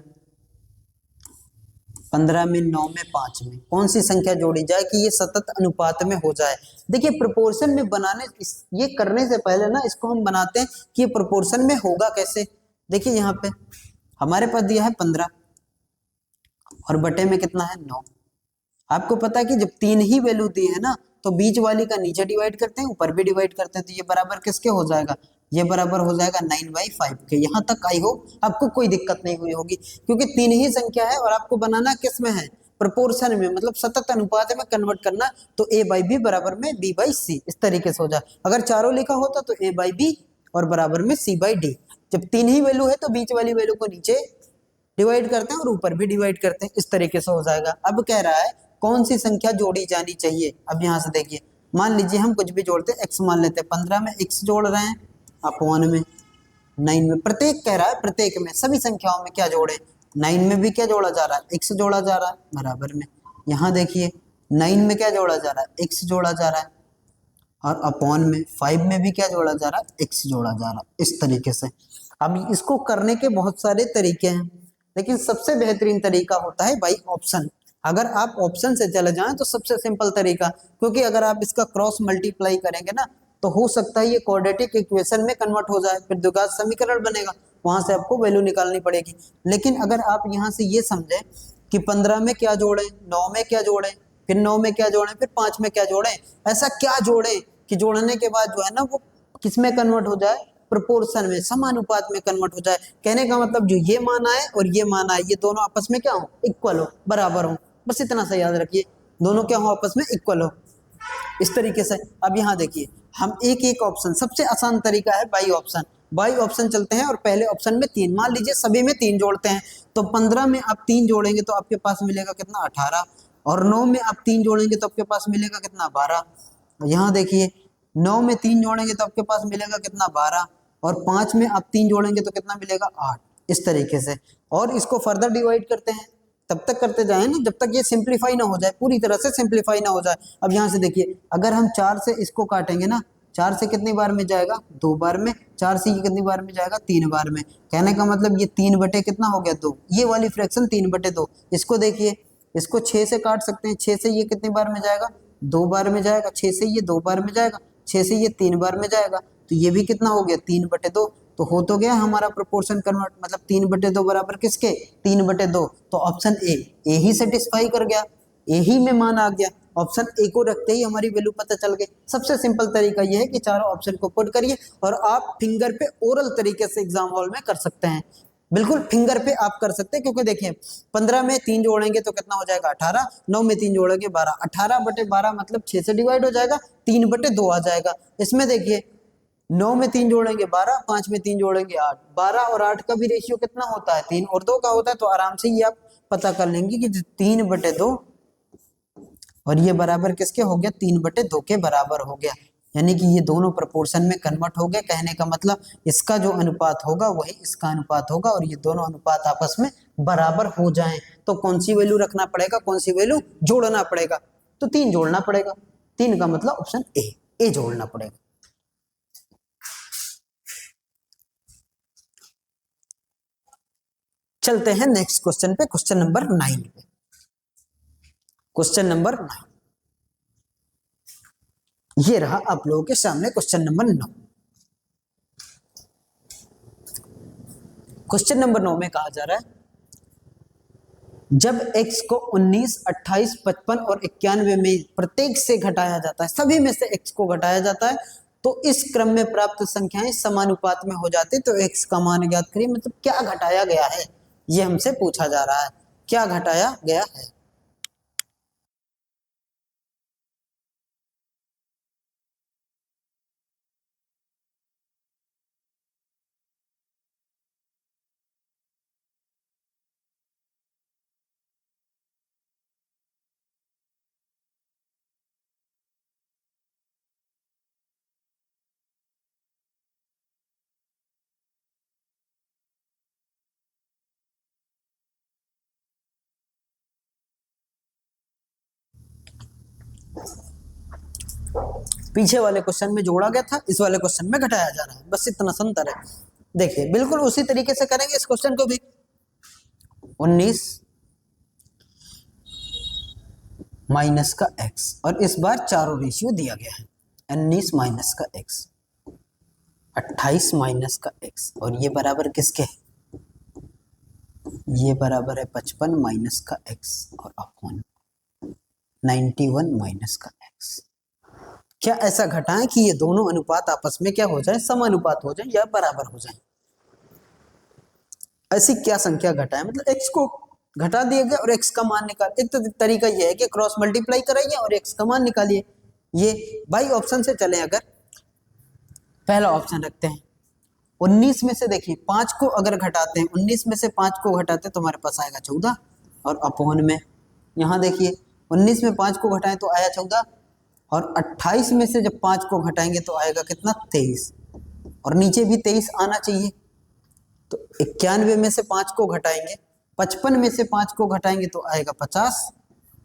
15 में, 9 में, 5 में कौन सी संख्या जोड़ी जाए कि ये सतत अनुपात में हो जाए। देखिए प्रोपोर्शन में बनाने, ये करने से पहले ना इसको हम बनाते हैं कि ये प्रोपोर्शन में होगा कैसे। देखिए यहाँ पे हमारे पास दिया है 15 और बटे में कितना है 9। आपको पता है कि जब 3 ही वैल्यू दी है ना तो बीच वाली का नीचे डिवाइड करते हैं, ऊपर भी डिवाइड करते हैं, तो ये बराबर किसके हो जाएगा, ये बराबर हो जाएगा 9/5 के। यहाँ तक आई हो आपको कोई दिक्कत नहीं हुई होगी, क्योंकि 3 ही संख्या है और आपको बनाना किस में है, प्रोपोर्शन में, मतलब सतत अनुपात में कन्वर्ट करना। तो a बाई बी बराबर में b बाई सी, इस तरीके से हो जाए। अगर चारों लिखा होता तो a बाई बी और बराबर में c बाई डी। जब 3 ही वैल्यू है तो बीच वाली वैल्यू को नीचे डिवाइड करते हैं और ऊपर भी डिवाइड करते हैं, इस तरीके से हो जाएगा। अब कह रहा है कौन सी संख्या जोड़ी जानी चाहिए। अब यहाँ से देखिए, मान लीजिए हम कुछ भी जोड़ते हैं, x मान लेते हैं, 15 में x जोड़ रहे हैं, अपॉन में 9 में, प्रत्येक कह रहा है प्रत्येक में सभी संख्याओं में क्या जोड़े, 9 में भी क्या जोड़ा जा रहा है, x जोड़ा जा रहा है बराबर में। यहाँ देखिए 9 में क्या जोड़ा जा रहा है, x जोड़ा जा रहा है, और अपॉन में 5 में भी क्या जोड़ा जा रहा है, x जोड़ा जा रहा है, इस तरीके से। अब इसको करने के बहुत सारे तरीके हैं, लेकिन सबसे बेहतरीन तरीका होता है बाई ऑप्शन। अगर आप ऑप्शन से चले जाएं तो सबसे सिंपल तरीका, क्योंकि अगर आप इसका क्रॉस मल्टीप्लाई करेंगे ना तो हो सकता है ये क्वाड्रेटिक इक्वेशन में कन्वर्ट हो जाए, फिर द्विघात समीकरण बनेगा, वहां से आपको वैल्यू निकालनी पड़ेगी। लेकिन अगर आप यहाँ से ये समझें कि 15 में क्या जोड़े, 9 में क्या जोड़े, फिर 9 में क्या जोड़े, फिर 5 में क्या जोड़े, ऐसा क्या जोड़े कि जोड़ने के बाद जो है ना वो किसमें कन्वर्ट हो जाए, प्रोपोर्शन में, समानुपात में कन्वर्ट हो जाए। कहने का मतलब जो ये मान आए और ये मान आए, ये दोनों आपस में क्या हो, इक्वल हो, बराबर हो, बस इतना सा याद रखिए, दोनों क्या हो, आपस में इक्वल हो, इस तरीके से। अब यहाँ देखिए हम एक एक ऑप्शन, सबसे आसान तरीका है बाई ऑप्शन, बाई ऑप्शन चलते हैं और पहले ऑप्शन में 3, मान लीजिए सभी में 3 जोड़ते हैं, तो 15 में आप 3 जोड़ेंगे तो आपके पास मिलेगा कितना, 18, और 9 में आप 3 जोड़ेंगे तो आपके पास मिलेगा कितना, 12। यहाँ देखिए 9 में 3 जोड़ेंगे तो आपके पास मिलेगा कितना, 12, और 5 में आप 3 जोड़ेंगे तो कितना मिलेगा, 8, इस तरीके से। और इसको फर्दर डिवाइड करते हैं, तब तक करते जाए ना जब तक ये सिंप्लीफाई ना हो जाए, पूरी तरह से सिंप्लीफाई ना हो जाए। अब यहाँ से देखिए अगर हम 4 से इसको काटेंगे ना, 4 से कितनी बार में जाएगा, 2 बार में, 4 से ये कितनी बार में जाएगा, 3 बार में। कहने का मतलब ये 3 बटे कितना हो गया, 2, ये वाली फ्रैक्शन 3 बटे 2। इसको देखिए, इसको 6 से काट सकते हैं, 6 से ये कितनी बार में जाएगा, 2 बार में जाएगा, 6 से ये 2 बार में जाएगा, 6 से ये 3 बार में जाएगा, तो ये भी कितना हो गया, 3 बटे 2। तो हो तो गया हमारा प्रोपोर्शन कन्वर्ट, मतलब 3 बटे 2 बराबर किसके, 3 बटे 2। तो ऑप्शन ए ही सेटिस्फाई कर गया, ए ही में मान आ गया। ऑप्शन ए को रखते ही हमारी वैल्यू पता चल गई। सबसे सिंपल तरीका यह है कि चारों ऑप्शन को पुट करिए और आप फिंगर पे ओरल तरीके से एग्जाम हॉल में कर सकते हैं, बिल्कुल फिंगर पे आप कर सकते हैं। क्योंकि देखिए 15 में 3 जोड़ेंगे तो कितना हो जाएगा, 18, 9 में 3 जोड़ेंगे 12, 18 बटे 12 मतलब 6 से डिवाइड हो जाएगा, 3 बटे 2 आ जाएगा। इसमें देखिए 9 में 3 जोड़ेंगे 12, 5 में 3 जोड़ेंगे 8, 12 और 8 का भी रेशियो कितना होता है, 3 और 2 का होता है। तो आराम से ये आप पता कर लेंगे कि 3 बटे 2 और ये बराबर किसके हो गया, 3 बटे 2 के बराबर हो गया। यानी कि ये दोनों प्रोपोर्शन में कन्वर्ट हो गए। कहने का मतलब इसका जो अनुपात होगा वही इसका अनुपात होगा और ये दोनों अनुपात आपस में बराबर हो जाएं। तो कौन सी वैल्यू रखना पड़ेगा, कौन सी वैल्यू जोड़ना पड़ेगा, तो 3 जोड़ना पड़ेगा। 3 का मतलब ऑप्शन ए जोड़ना पड़ेगा। चलते हैं नेक्स्ट क्वेश्चन पे, क्वेश्चन नंबर 9 पे। क्वेश्चन नंबर 9 ये रहा आप लोगों के सामने, क्वेश्चन नंबर 9। क्वेश्चन नंबर 9 में कहा जा रहा है जब x को 19, 28, 55 और 91 में प्रत्येक से घटाया जाता है, सभी में से x को घटाया जाता है, तो इस क्रम में प्राप्त संख्याएं समानुपात में हो जाती। तो x का मान ज्ञात करिए। मतलब क्या घटाया गया है, ये हमसे पूछा जा रहा है, क्या घटाया गया है। पीछे वाले क्वेश्चन में जोड़ा गया था, इस वाले क्वेश्चन में घटाया जा रहा है, बस इतना संतर है। देखिए बिल्कुल उसी तरीके से करेंगे इस क्वेश्चन को भी। 19 माइनस का x और इस बार चारों रेशियो दिया गया है, 19 माइनस का x, 28 माइनस का x और ये बराबर किसके, ये बराबर है 55 माइनस का x और अपॉन 91 माइनस का x। क्या ऐसा घटाएं कि ये दोनों अनुपात आपस में क्या हो जाए, समानुपात हो जाए या बराबर हो जाए। ऐसी क्या संख्या घटाएं, मतलब x को घटा दिया गया और x का मान निकाल। एक तो तरीका यह है कि क्रॉस मल्टीप्लाई कराइए और x का मान निकालिए। ये बाई ऑप्शन से चलें, अगर पहला ऑप्शन रखते हैं 19 में से देखिए 5 को अगर घटाते हैं, 19 में से 5 को घटाते हैं तो हमारे पास आएगा 14 और अपॉन में यहाँ देखिए 19 में 5 को घटाएं तो आया 14 और 28 में से जब 5 को घटाएंगे तो आएगा कितना, 23 और नीचे भी 23 आना चाहिए। तो 91 में से 5 को घटाएंगे, 55 में से 5 को घटाएंगे तो आएगा 50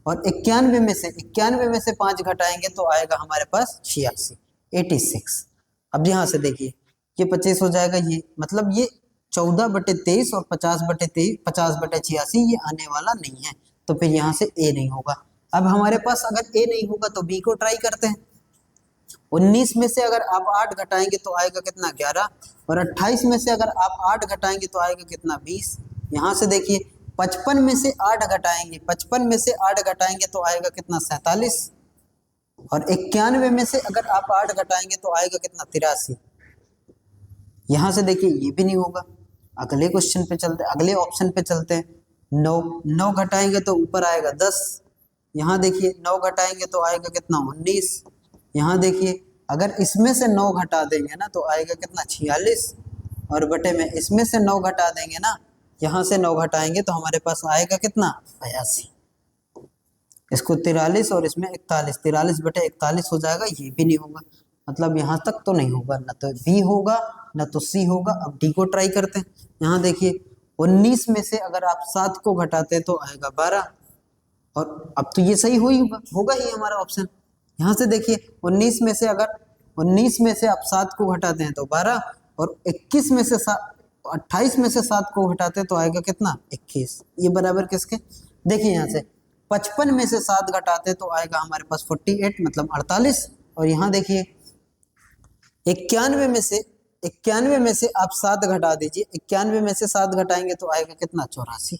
और 91 में से 5 घटाएंगे तो आएगा हमारे पास 86, 86। अब यहाँ से देखिए ये 25 हो जाएगा, ये मतलब ये 14 बटे 23 और 50 बटे 86 ये आने वाला नहीं है, तो फिर यहाँ से ए नहीं होगा। अब हमारे पास अगर ए नहीं होगा तो बी को ट्राई करते हैं। 19 में से अगर आप 8 घटाएंगे तो आएगा कितना, 11 और 28 में से अगर आप 8 घटाएंगे तो आएगा कितना, 20। यहाँ से देखिए 55 में से 8 घटाएंगे, 55 में से 8 घटाएंगे तो आएगा कितना, 47 और 91 में से अगर आप 8 घटाएंगे तो आएगा कितना, 83। यहाँ से देखिए ये भी नहीं होगा। अगले क्वेश्चन पे चलते, अगले ऑप्शन पे चलते हैं। 9, 9 घटाएंगे तो ऊपर आएगा 10। यहाँ देखिए 9 घटाएंगे तो आएगा कितना 19। यहाँ देखिए अगर इसमें से 9 घटा देंगे ना तो आएगा कितना 46, और बटे में इसमें से 9 घटा देंगे ना, यहाँ से 9 घटाएंगे तो हमारे पास आएगा कितना 82। इसको 43 और इसमें 41, 43 बटे 41 हो जाएगा। ये भी नहीं होगा, मतलब यहाँ तक तो नहीं होगा, ना तो बी होगा ना तो सी होगा। अब डी को ट्राई करते हैं। यहाँ देखिए 19 में से अगर आप 7 को घटाते हैं तो आएगा 12, और अब तो ये सही हो ही होगा ही हमारा ऑप्शन। यहाँ से देखिए 19 में से अगर 19 में से आप 7 को घटाते हैं तो 12, और 21 में से 28 में से 7 को घटाते हैं तो आएगा कितना 21। ये बराबर किसके, देखिए यहाँ से 55 में से 7 घटाते तो आएगा हमारे पास 48, मतलब 48। और यहाँ देखिए 91 में से आप 7 घटा दीजिए, 91 में से 7 घटाएंगे तो आएगा कितना 84।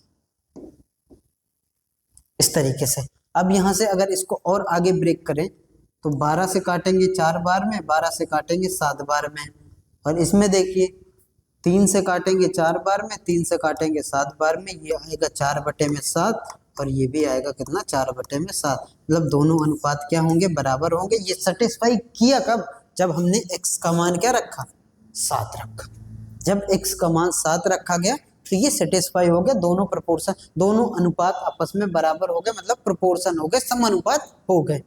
इस तरीके से। अब यहाँ से अगर इसको और आगे ब्रेक करें तो 12 से काटेंगे 4 बार में, 12 से काटेंगे 7 बार में, और इसमें देखिए 3 से काटेंगे 4 बार में, 3 से काटेंगे 7 बार में, ये आएगा 4 बटे में 7, और ये भी आएगा कितना 4 बटे में 7। मतलब दोनों अनुपात क्या होंगे, बराबर होंगे। ये सेटिस्फाई किया कब, जब हमने x का मान क्या रखा 7 रखा। जब x का मान 7 रखा गया तो ये सेटिस्फाई हो गया, दोनों प्रोपोर्शन, दोनों अनुपात आपस में बराबर हो गए, मतलब प्रोपोर्शन हो गए, समानुपात हो गए।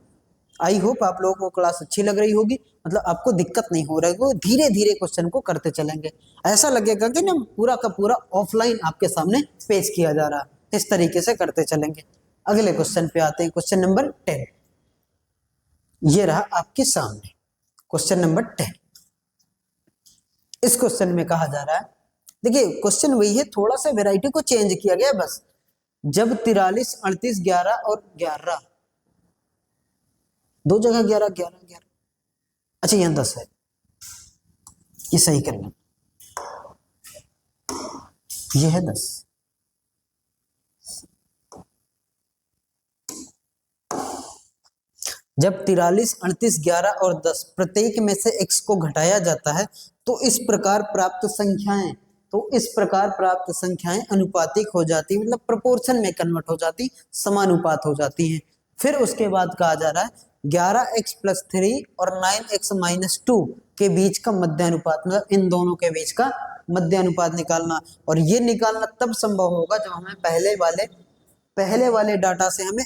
आई होप आप लोगों को क्लास अच्छी लग रही होगी, मतलब आपको दिक्कत नहीं हो रही होगी। धीरे धीरे क्वेश्चन को करते चलेंगे, ऐसा लगेगा कि ना पूरा का पूरा ऑफलाइन आपके सामने पेश किया जा रहा है। इस तरीके से करते चलेंगे। अगले क्वेश्चन पे आते हैं, क्वेश्चन नंबर 10। ये रहा आपके सामने क्वेश्चन नंबर 10। इस क्वेश्चन में कहा जा रहा है, देखिए क्वेश्चन वही है, थोड़ा सा वैरायटी को चेंज किया गया बस। जब 43, 38, 11 और 11, दो जगह 11, 11, 11, अच्छा यहाँ 10 है, ये सही करना, ये है 10। जब 43, 38, 11 और 10 प्रत्येक में से x को घटाया जाता है तो इस प्रकार प्राप्त संख्याएं अनुपातिक हो जाती, मतलब प्रोपोर्शन में कन्वर्ट हो जाती, समानुपात हो जाती हैं। फिर उसके बाद कहा जा रहा है 11x + 3 और 9x - 2 के बीच का मध्यानुपात, मतलब इन दोनों के बीच का मध्यानुपात निकालना। और ये निकालना तब संभव होगा जब हमें पहले वाले डाटा से हमें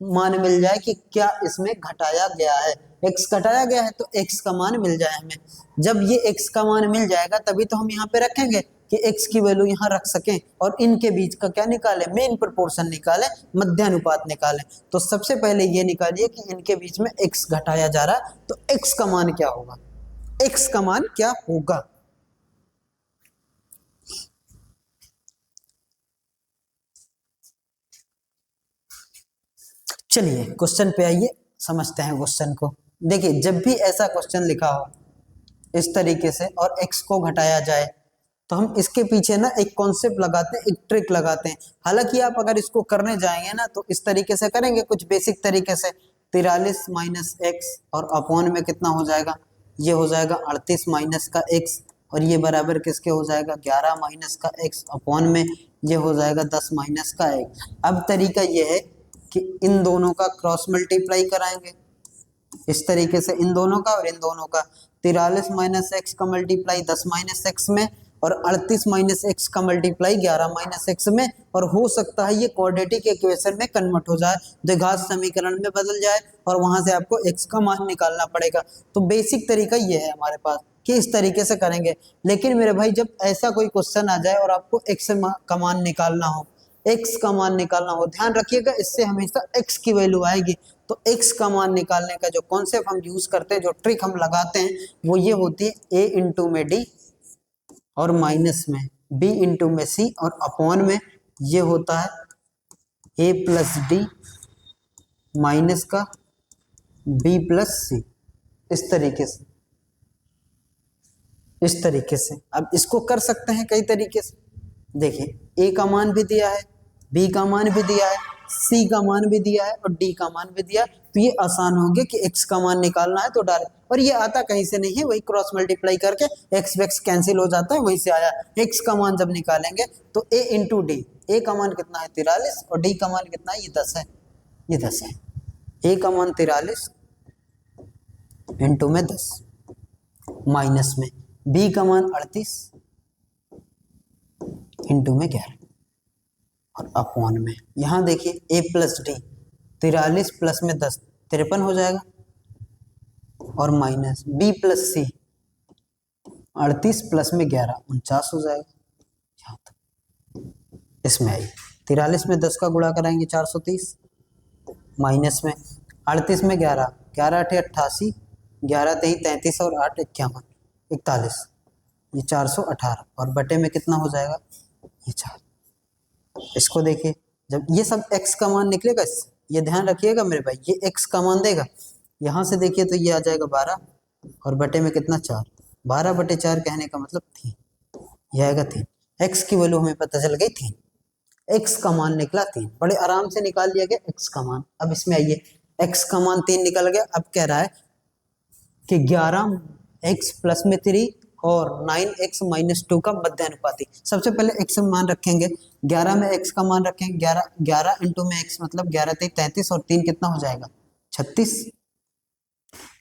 मान मिल जाए कि क्या इसमें घटाया गया है, x घटाया गया है तो x का मान मिल जाए हमें। जब ये x का मान मिल जाएगा तभी तो हम यहाँ पे रखेंगे कि x की वैल्यू यहाँ रख सकें, और इनके बीच का क्या निकाले, मेन प्रोपोर्शन निकाले, मध्यानुपात निकाले। तो सबसे पहले ये निकालिए कि इनके बीच में x घटाया जा रहा है तो x का मान क्या होगा, x का मान क्या होगा। चलिए क्वेश्चन पे आइए, समझते हैं क्वेश्चन को। देखिए जब भी ऐसा क्वेश्चन लिखा हो इस तरीके से और x को घटाया जाए तो हम इसके पीछे ना एक कॉन्सेप्ट लगाते हैं, एक ट्रिक लगाते हैं। हालांकि आप अगर इसको करने जाएंगे ना तो इस तरीके से करेंगे, कुछ बेसिक तरीके से, 43 - x और अपॉन में कितना हो जाएगा, ये हो जाएगा 38 माइनस का x, और ये बराबर किसके हो जाएगा 11 माइनस का x, अपॉन में ये हो जाएगा 10 माइनस का x। अब तरीका ये है कि इन दोनों का क्रॉस मल्टीप्लाई कराएंगे, इस तरीके से इन दोनों का और इन दोनों का। 43 - x का मल्टीप्लाई 10 - x में, और 38 - x का मल्टीप्लाई 11 - x में। और हो सकता है ये क्वाड्रेटिक इक्वेशन में कन्वर्ट हो जाए, द्विघात समीकरण में बदल जाए, और वहां से आपको x का मान निकालना पड़ेगा। तो बेसिक तरीका ये है हमारे पास कि इस तरीके से करेंगे। लेकिन मेरे भाई जब ऐसा कोई क्वेश्चन आ जाए और आपको x का मान निकालना हो, ध्यान रखिएगा इससे हमेशा x की वैल्यू आएगी। तो x का मान निकालने का जो कॉन्सेप्ट हम यूज करते हैं, जो ट्रिक हम लगाते हैं, वो ये होती है a इंटू में d और माइनस में b इंटू में c, और अपॉन में ये होता है a + d माइनस का b + c। इस तरीके से अब इसको कर सकते हैं कई तरीके से। देखिए a का मान भी दिया है, b का मान भी दिया है, सी का मान भी दिया है और डी का मान भी दिया, तो ये आसान हो गया कि एक्स का मान निकालना है तो डायरेक्ट, और ये आता कहीं से नहीं है, वही क्रॉस मल्टीप्लाई करके एक्स वैक्स कैंसिल हो जाता है, वहीं से आया। एक्स का मान जब निकालेंगे तो ए इंटू डी, ए का मान कितना है 43 और डी का मान कितना है, ये 10 है, ये 10 है। ए का मान 43 इंटू में 10 माइनस में बी का मान 38 इंटू में 11 और अपॉन में, यहां देखिए a प्लस डी 43 प्लस में 10 53 हो जाएगा और माइनस b प्लस सी 38 प्लस में 11 49 हो जाएगा। इसमें आई 43 में 10 का गुणा कराएंगे 430 माइनस में 38 में 11 11 8 88 11 3 33 और 8 51 41, ये 418 और बटे में कितना हो जाएगा ये 4। इसको देखिए जब ये सब x का मान निकलेगा, ये ध्यान रखिएगा मेरे भाई, ये x का मान देगा, यहाँ से देखिए तो ये आ जाएगा 12 और बटे में कितना 4, 12 बटे 4 कहने का मतलब 3, ये आएगा 3। x की वैल्यू हमें पता चल गई 3, x का मान निकला 3, बड़े आराम से निकाल लिया गया x का मान। अब इसमें आइए x का मान 3 निकल गया, अब कह रहा है कि 11x प्लस में 3 और 9x माइनस 2 का मध्यानुपाती। सबसे पहले x मान रखेंगे, 11 में x का मान रखेंगे, 11 इंटू में x मतलब 11 3 33 और 3 कितना हो जाएगा 36,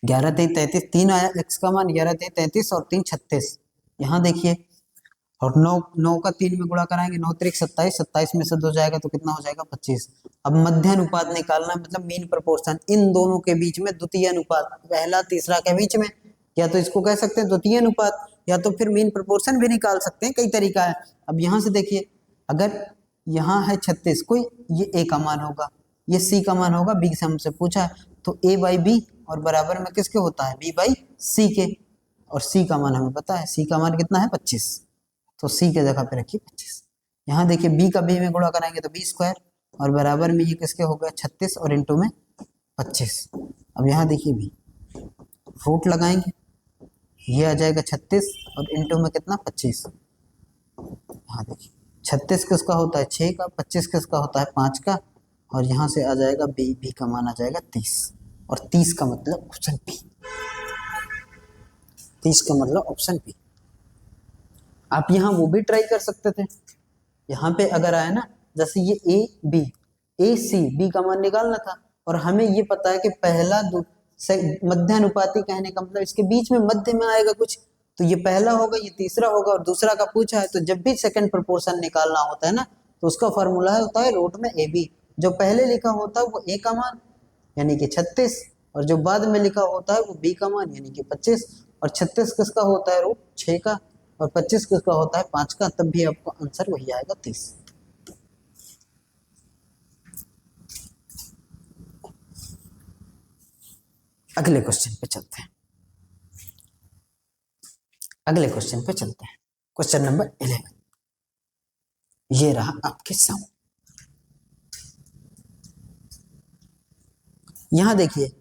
11 3 33 3 आया x का मान, 11 3 33 और 3 36। यहाँ देखिए और 9 का 3 में गुणा कराएंगे, 9 3 27, 27 में से 2 जाएगा तो कितना हो जाएगा 25। अब मध्यानुपात निकालना है, मतलब मीन प्रोपोर्शन, इन दोनों के बीच में द्वितीय अनुपात, पहला तीसरा के बीच में, या तो इसको कह सकते हैं द्वितीय अनुपात या तो फिर मीन प्रोपोर्शन भी निकाल सकते हैं, कई तरीका है। अब यहाँ से देखिए अगर यहाँ है 36, कोई ये a का मान होगा, ये c का मान होगा, b से हमसे पूछा है तो a बाई बी और बराबर में किसके होता है b बाई c के, और c का मान हमें पता है, c का मान कितना है 25, तो c के जगह पे रखिए 25। यहाँ देखिए b का b में गुणा कराएंगे तो b स्क्वायर और बराबर में ये किसके हो गया 36 और इंटू में 25। अब यहाँ देखिए b रूट लगाएंगे, ये आ जाएगा 36 और इंटू में कितना 25। यहाँ देखिए 36 किसका होता है 6 का, 25 किसका होता है 5 का, और यहाँ से आ जाएगा b का मान आ जाएगा 30, और 30 का मतलब ऑप्शन बी, 30 का मतलब ऑप्शन बी। आप यहाँ वो भी ट्राई कर सकते थे, यहाँ पे अगर आया ना जैसे ये a c b का मान निकालना था, और हमें ये पता है कि पहला मध्यानुपाती कहने का मतलब इसके बीच में मध्य में आएगा कुछ, तो ये पहला होगा, ये तीसरा होगा और दूसरा का पूछा है, तो जब भी सेकंड प्रोपोर्शन निकालना होता है ना तो उसका फॉर्मूला होता है रूट में ab, जो पहले लिखा होता है वो a का मान यानी कि 36 और जो बाद में लिखा होता है वो b का मान यानी कि 25, और 36 किसका होता है रूट 6 का और 25 किसका होता है 5 का, तब भी आपको आंसर वही आएगा 30। अगले क्वेश्चन पे चलते हैं, अगले क्वेश्चन पे चलते हैं, क्वेश्चन नंबर 11 ये रहा आपके सामने। यहां देखिए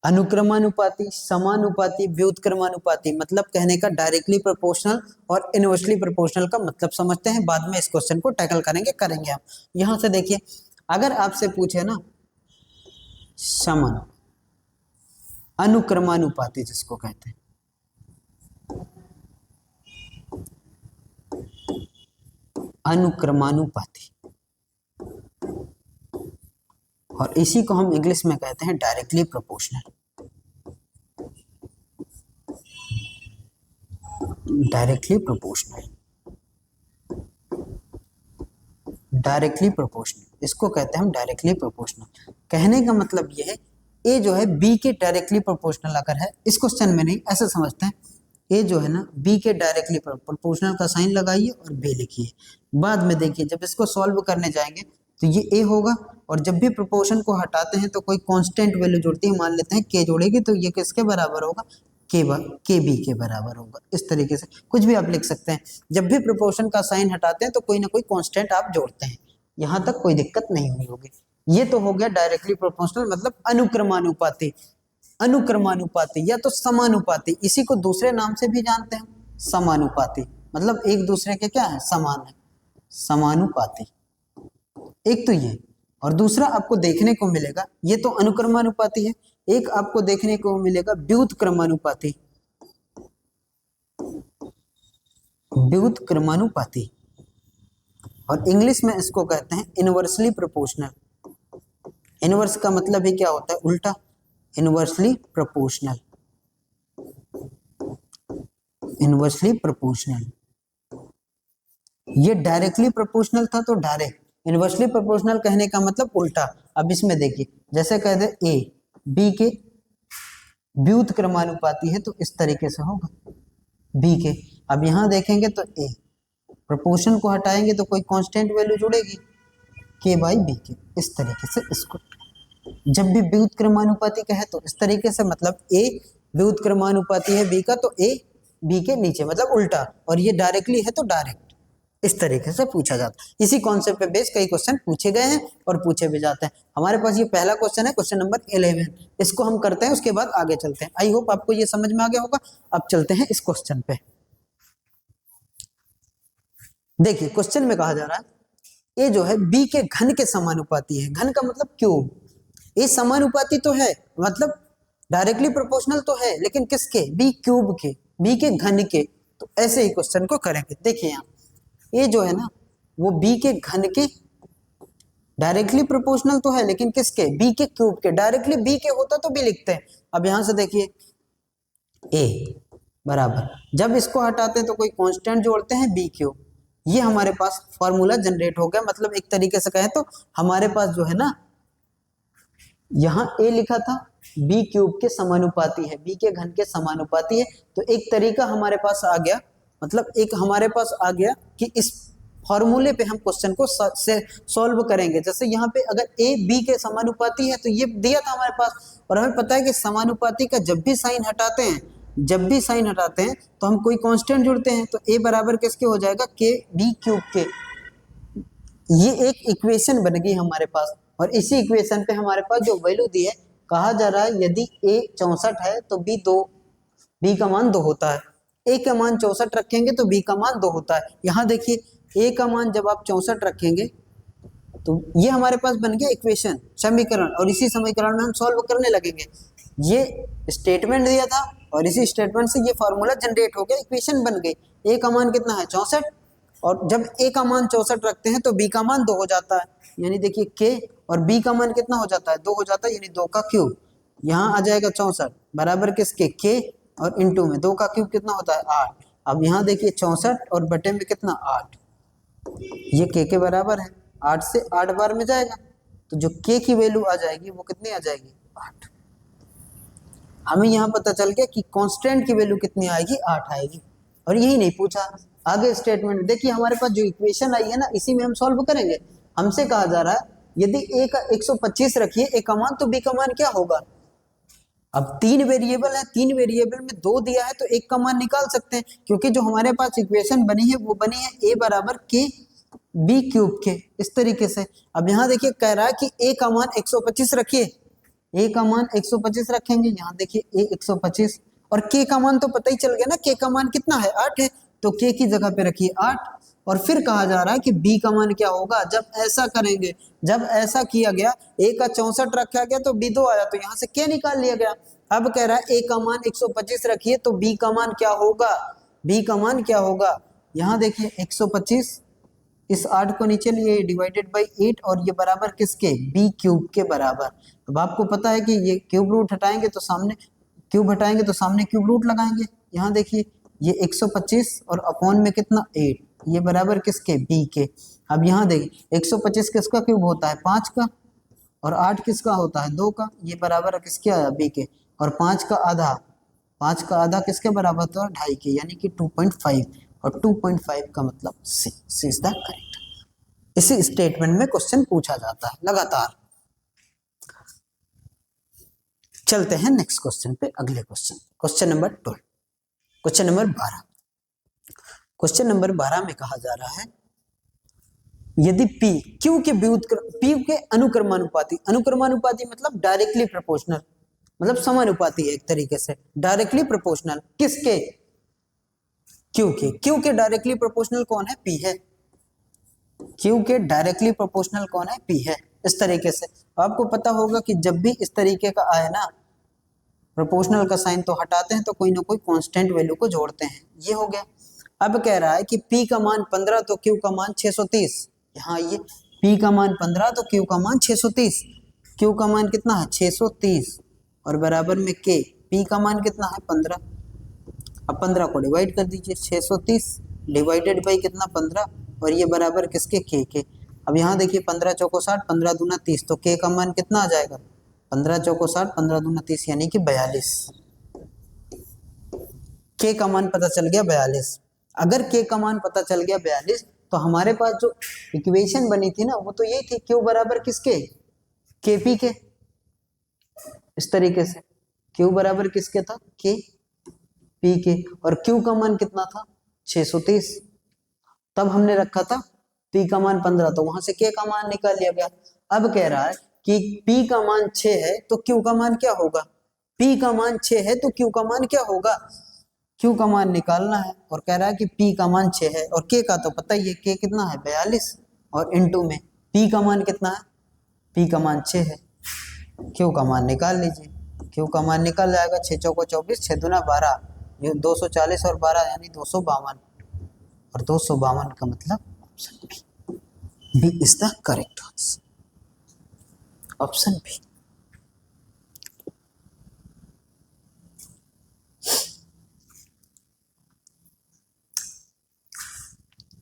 अनुक्रमानुपाती, समानुपाती, व्युत्क्रमानुपाती मतलब कहने का डायरेक्टली प्रोपोर्शनल और इनवर्सली प्रोपोर्शनल का मतलब समझते हैं, बाद में इस क्वेश्चन को टैकल करेंगे हम। यहां से देखिए अगर आपसे पूछे ना समान अनुक्रमानुपाती जिसको कहते हैं, अनुक्रमानुपाती, और इसी को हम इंग्लिश में कहते हैं directly proportional, directly proportional, directly proportional, इसको कहते हैं हम डायरेक्टली प्रोपोर्शनल। कहने का मतलब ये है ए जो है बी के डायरेक्टली प्रोपोर्शनल अगर है, इस क्वेश्चन में नहीं, ऐसे समझते हैं ए जो है ना बी के डायरेक्टली प्रोपोर्शनल का साइन लगाइए और बी लिखिए, बाद में देखिए जब इसको सॉल्व करने जाएंगे तो ये ए होगा, और जब भी प्रोपोर्शन को हटाते हैं तो कोई कांस्टेंट वैल्यू जुड़ती है, मान लेते हैं के जोड़ेगी तो ये किसके बराबर होगा के बी के बराबर होगा। इस तरीके से कुछ भी आप लिख सकते हैं, जब भी प्रोपोर्शन का साइन हटाते हैं तो कोई ना कोई कांस्टेंट आप जोड़ते हैं, यहाँ तक कोई दिक्कत नहीं हुई होगी। ये तो हो गया डायरेक्टली प्रोपोर्शनल मतलब अनुक्रमानुपाती, अनुक्रमानुपाती या तो समानुपाती, इसी को दूसरे नाम से भी जानते हैं समानुपाती, मतलब एक दूसरे के क्या है समान है, समानुपाती। एक तो ये, और दूसरा आपको देखने को मिलेगा, ये तो अनुक्रमानुपाती है, एक आपको देखने को मिलेगा व्युत्क्रमानुपाती। व्युत्क्रमानुपाती, और इंग्लिश में इसको कहते हैं इनवर्सली प्रोपोर्शनल। इनवर्स का मतलब ही क्या होता है, उल्टा, इनवर्सली प्रोपोर्शनल। इनवर्सली प्रोपोर्शनल, ये डायरेक्टली प्रोपोर्शनल था तो डायरेक्ट, इनवर्सली प्रोपोर्शनल कहने का मतलब उल्टा। अब इसमें देखिए, जैसे कह दे ए बी के व्युत्क्रमानुपाती है तो इस तरीके से होगा बी के। अब यहां देखेंगे तो ए, प्रोपोर्शन को हटाएंगे तो कोई कांस्टेंट वैल्यू जुड़ेगी के बाई बी के, इस तरीके से इसको। जब भी व्युत्क्रमानुपाती कहे तो इस तरीके से, मतलब ए व्युत्क्रमानुपाती है बी का तो ए बी के नीचे, मतलब उल्टा, और ये डायरेक्टली है तो डायरेक्ट, इस तरीके से पूछा जाता है। इसी कॉन्सेप्ट पे बेस कई क्वेश्चन पूछे गए हैं और पूछे भी जाते हैं। हमारे पास ये पहला क्वेश्चन है, क्वेश्चन नंबर 11, इसको हम करते हैं, उसके बाद आगे चलते हैं। आई होप आपको ये समझ में आ गया होगा। अब चलते हैं इस क्वेश्चन पे। देखिए क्वेश्चन में कहा जा रहा है ए जो है बी के घन के समानुपाती है। घन का मतलब क्यूब, ए समानुपाती तो है, मतलब डायरेक्टली प्रोपोर्शनल तो है, लेकिन किसके, बी क्यूब के, बी के घन के। तो ऐसे ही क्वेश्चन को करेंगे। देखिए यहाँ ए जो है ना वो बी के घन के डायरेक्टली प्रोपोर्शनल तो है, लेकिन किसके, बी के क्यूब के। डायरेक्टली बी के होता तो बी लिखते हैं। अब यहां से देखिए ए बराबर, जब इसको हटाते हैं तो कोई कांस्टेंट जोड़ते हैं बी क्यूब, ये हमारे पास फॉर्मूला जनरेट हो गया। मतलब एक तरीके से कहें तो हमारे पास जो है ना, यहाँ ए लिखा था बी क्यूब के समानुपाती है, बी के घन के समानुपाती है, तो एक तरीका हमारे पास आ गया, मतलब एक हमारे पास आ गया कि इस फॉर्मूले पे हम क्वेश्चन को सॉल्व करेंगे। जैसे यहाँ पे अगर ए बी के समानुपाती है तो ये दिया था हमारे पास, और हमें पता है कि समानुपाती का जब भी साइन हटाते हैं, जब भी साइन हटाते हैं तो हम कोई कांस्टेंट जुड़ते हैं, तो ए बराबर किसके हो जाएगा, के बी क्यूब के। ये एक इक्वेशन बन गई हमारे पास, और इसी इक्वेशन पे हमारे पास जो वैल्यू दी है, कहा जा रहा है यदि ए 64 है तो बी का मान 2 होता है। ए का मान 64 रखेंगे तो बी का मान 2 होता है। यहाँ देखिए ए का मान जब आप 64 रखेंगे तो ये हमारे पास बन गया इक्वेशन, समीकरण, और इसी समीकरण में हम सॉल्व करने लगेंगे। ये स्टेटमेंट दिया था और इसी स्टेटमेंट से ये फॉर्मूला जनरेट हो गया, इक्वेशन बन गई। ए का मान कितना है 64, और जब ए का मान 64 रखते हैं तो बी का मान 2 हो जाता है, यानी देखिए के, और बी का मान कितना हो जाता है 2 हो जाता है, यानी 2 का क्यूब। यहाँ आ जाएगा 64 बराबर किसके, के, और इंटू में 2 का क्यूब कितना होता है 8। अब यहाँ देखिए 64 और बटे में कितना 8, ये के बराबर है, 8 से 8 बार में जाएगा, तो जो के की वैल्यू आ जाएगी वो कितनी आ जाएगी 8। हमें यहाँ पता चल गया कि कांस्टेंट की वैल्यू कितनी आएगी 8 आएगी। और यही नहीं पूछा, आगे स्टेटमेंट देखिए हमारे पास जो इक्वेशन आई है ना, इसी में हम सॉल्व करेंगे। हमसे कहा जा रहा है यदि ए का 125 रखिए ए का मान, तो बी का मान क्या होगा। अब 3 वेरिएबल है, 3 वेरिएबल में 2 दिया है तो एक का मान निकाल सकते हैं, क्योंकि जो हमारे पास इक्वेशन बनी है वो बनी है ए बराबर के बी क्यूब के, इस तरीके से। अब यहाँ देखिए कह रहा है कि ए का मान 125 रखिए, ए का मान 125 रखेंगे, यहाँ देखिए ए 125, और के का मान तो पता ही चल गया ना, के का मान कितना है 8 है, तो के की जगह पे रखिए 8। और फिर कहा जा रहा है कि बी का मान क्या होगा, जब ऐसा करेंगे, जब ऐसा किया गया, ए का 64 रखा गया तो बी 2 आया, तो यहाँ से के निकाल लिया गया। अब कह रहा है ए का मान 125 रखिए तो बी का मान क्या होगा, बी का मान क्या होगा, यहाँ देखिए 125, इस 8 को नीचे लिए डिवाइडेड बाई 8, और ये बराबर किसके, बी क्यूब के बराबर। अब आपको पता है कि ये क्यूब रूट हटाएंगे तो सामने क्यूब हटाएंगे तो सामने क्यूब रूट लगाएंगे। यहाँ देखिए ये 125 और अपॉन में कितना 8, ये बराबर किसके, बी के। अब यहाँ देखिए 125 किसका क्यूब होता है 5 का, और 8 किसका होता है 2 का, ये बराबर किसके आया बी के। और 5 का आधा किसके बराबर होता है 2.5 के, यानी कि 2.5, और 2.5 का मतलब सी इज द करेक्ट। इसी स्टेटमेंट में क्वेश्चन पूछा जाता है लगातार। चलते हैं नेक्स्ट क्वेश्चन पे, अगले question number 12, question number 12। Question number 12 में कहा जा रहा है यदि P Q के अनुक्रमानुपाती मतलब डायरेक्टली प्रोपोर्शनल, मतलब समानुपाती है एक तरीके से, डायरेक्टली प्रोपोर्शनल किसके, Q के डायरेक्टली प्रोपोर्शनल कौन है, P है। क्यू के डायरेक्टली प्रोपोर्शनल कौन है, पी है। इस तरीके से आपको पता होगा कि जब भी इस तरीके का आए ना प्रोपोर्शनल का साइन तो हटाते हैं तो कोई ना कोई कांस्टेंट वैल्यू को जोड़ते हैं। ये हो गया। अब कह रहा है कि P का मान 15 तो Q का मान 630। यहाँ ये P का मान 15 तो Q का मान 630। Q का मान कितना है 630 और बराबर में K। P का मान कितना है 15। अब 15 को डिवाइड कर दीजिए, 630 डिवाइडेड बाई कितना 15 और ये बराबर किसके K के। अब यहाँ देखिए 15 चौको 60, 15 दूना 30 तो K का मान कितना आ जाएगा 15 चौको 60, 15 दूना 30 यानी कि 42। K का मान पता चल गया 42। अगर K का मान पता चल गया 42 तो हमारे पास जो इक्वेशन बनी थी ना वो तो यही थी, Q बराबर किसके KP के। इस तरीके से Q बराबर किसके था KP के और Q का मान कितना था 630। तब हमने रखा था P का मान 15 तो वहां से K का मान निकाल लिया गया। अब कह रहा है कि P का मान 6 है तो Q का मान क्या होगा। P का मान 6 है तो Q का मान क्या होगा, Q का मान निकालना है और कह रहा है कि P का मान 6 है और K का तो पता ही है K कितना है 42 और इनटू में P का मान कितना है, P का मान 6 है। Q का मान निकाल लीजिए, Q का मान निकल जाएगा 6 चौको 24, 6 दूना 12, ये 240 और 12 यानी 252 और 252 का मतलब option B is the correct answer, option B.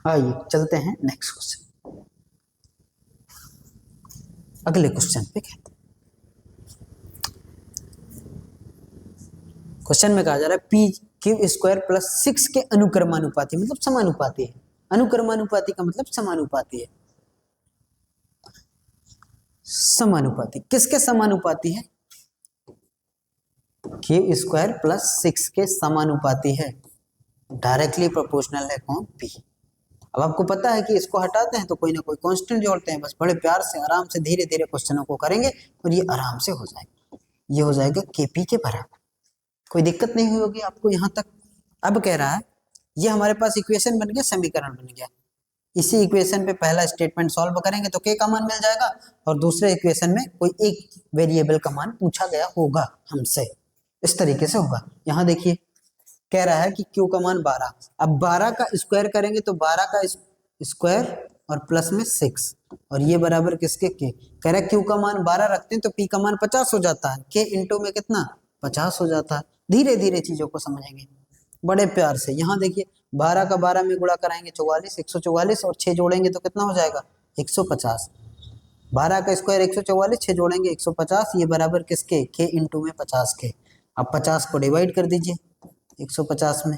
आइए चलते हैं नेक्स्ट क्वेश्चन, अगले क्वेश्चन पे कहते हैं। क्वेश्चन में कहा जा रहा है पी क्यू स्क्वायर प्लस 6 के अनुक्रमानुपाती मतलब समानुपाती है। अनुक्रमानुपाती का मतलब समानुपाती है। समानुपाती किसके समानुपाती है, क्यू स्क्वायर प्लस 6 के समानुपाती है। डायरेक्टली प्रोपोर्शनल है कौन, पी। अब आपको पता है कि इसको हटाते हैं तो कोई ना कोई कांस्टेंट जोड़ते हैं। बस बड़े प्यार से आराम से धीरे धीरे क्वेश्चनों को करेंगे और ये आराम से हो जाएगा। ये हो जाएगा केपी के बराबर, कोई दिक्कत नहीं हुई होगी आपको यहाँ तक। अब कह रहा है ये हमारे पास इक्वेशन बन गया, समीकरण बन गया। इसी इक्वेशन पे पहला स्टेटमेंट सॉल्व करेंगे तो के का मान मिल जाएगा और दूसरे इक्वेशन में कोई एक वेरिएबल का मान पूछा गया होगा हमसे। इस तरीके से होगा। यहाँ देखिए कह रहा है कि Q का मान 12। अब 12 का स्क्वायर करेंगे तो 12 का स्क्वायर और प्लस में 6 और ये बराबर किसके के। कह रहा है Q का मान 12 रखते हैं तो P का मान 50 हो जाता है। K इंटू में कितना 50 हो जाता है। धीरे धीरे चीजों को समझेंगे बड़े प्यार से। यहाँ देखिए 12 का 12 में गुणा कराएंगे 44, 144 और 6 जोड़ेंगे तो कितना हो जाएगा 150। 12 का स्क्वायर 144, 6 जोड़ेंगे 150, ये बराबर किसके K इंटू में 50 के। अब 50 को डिवाइड कर दीजिए 150 में,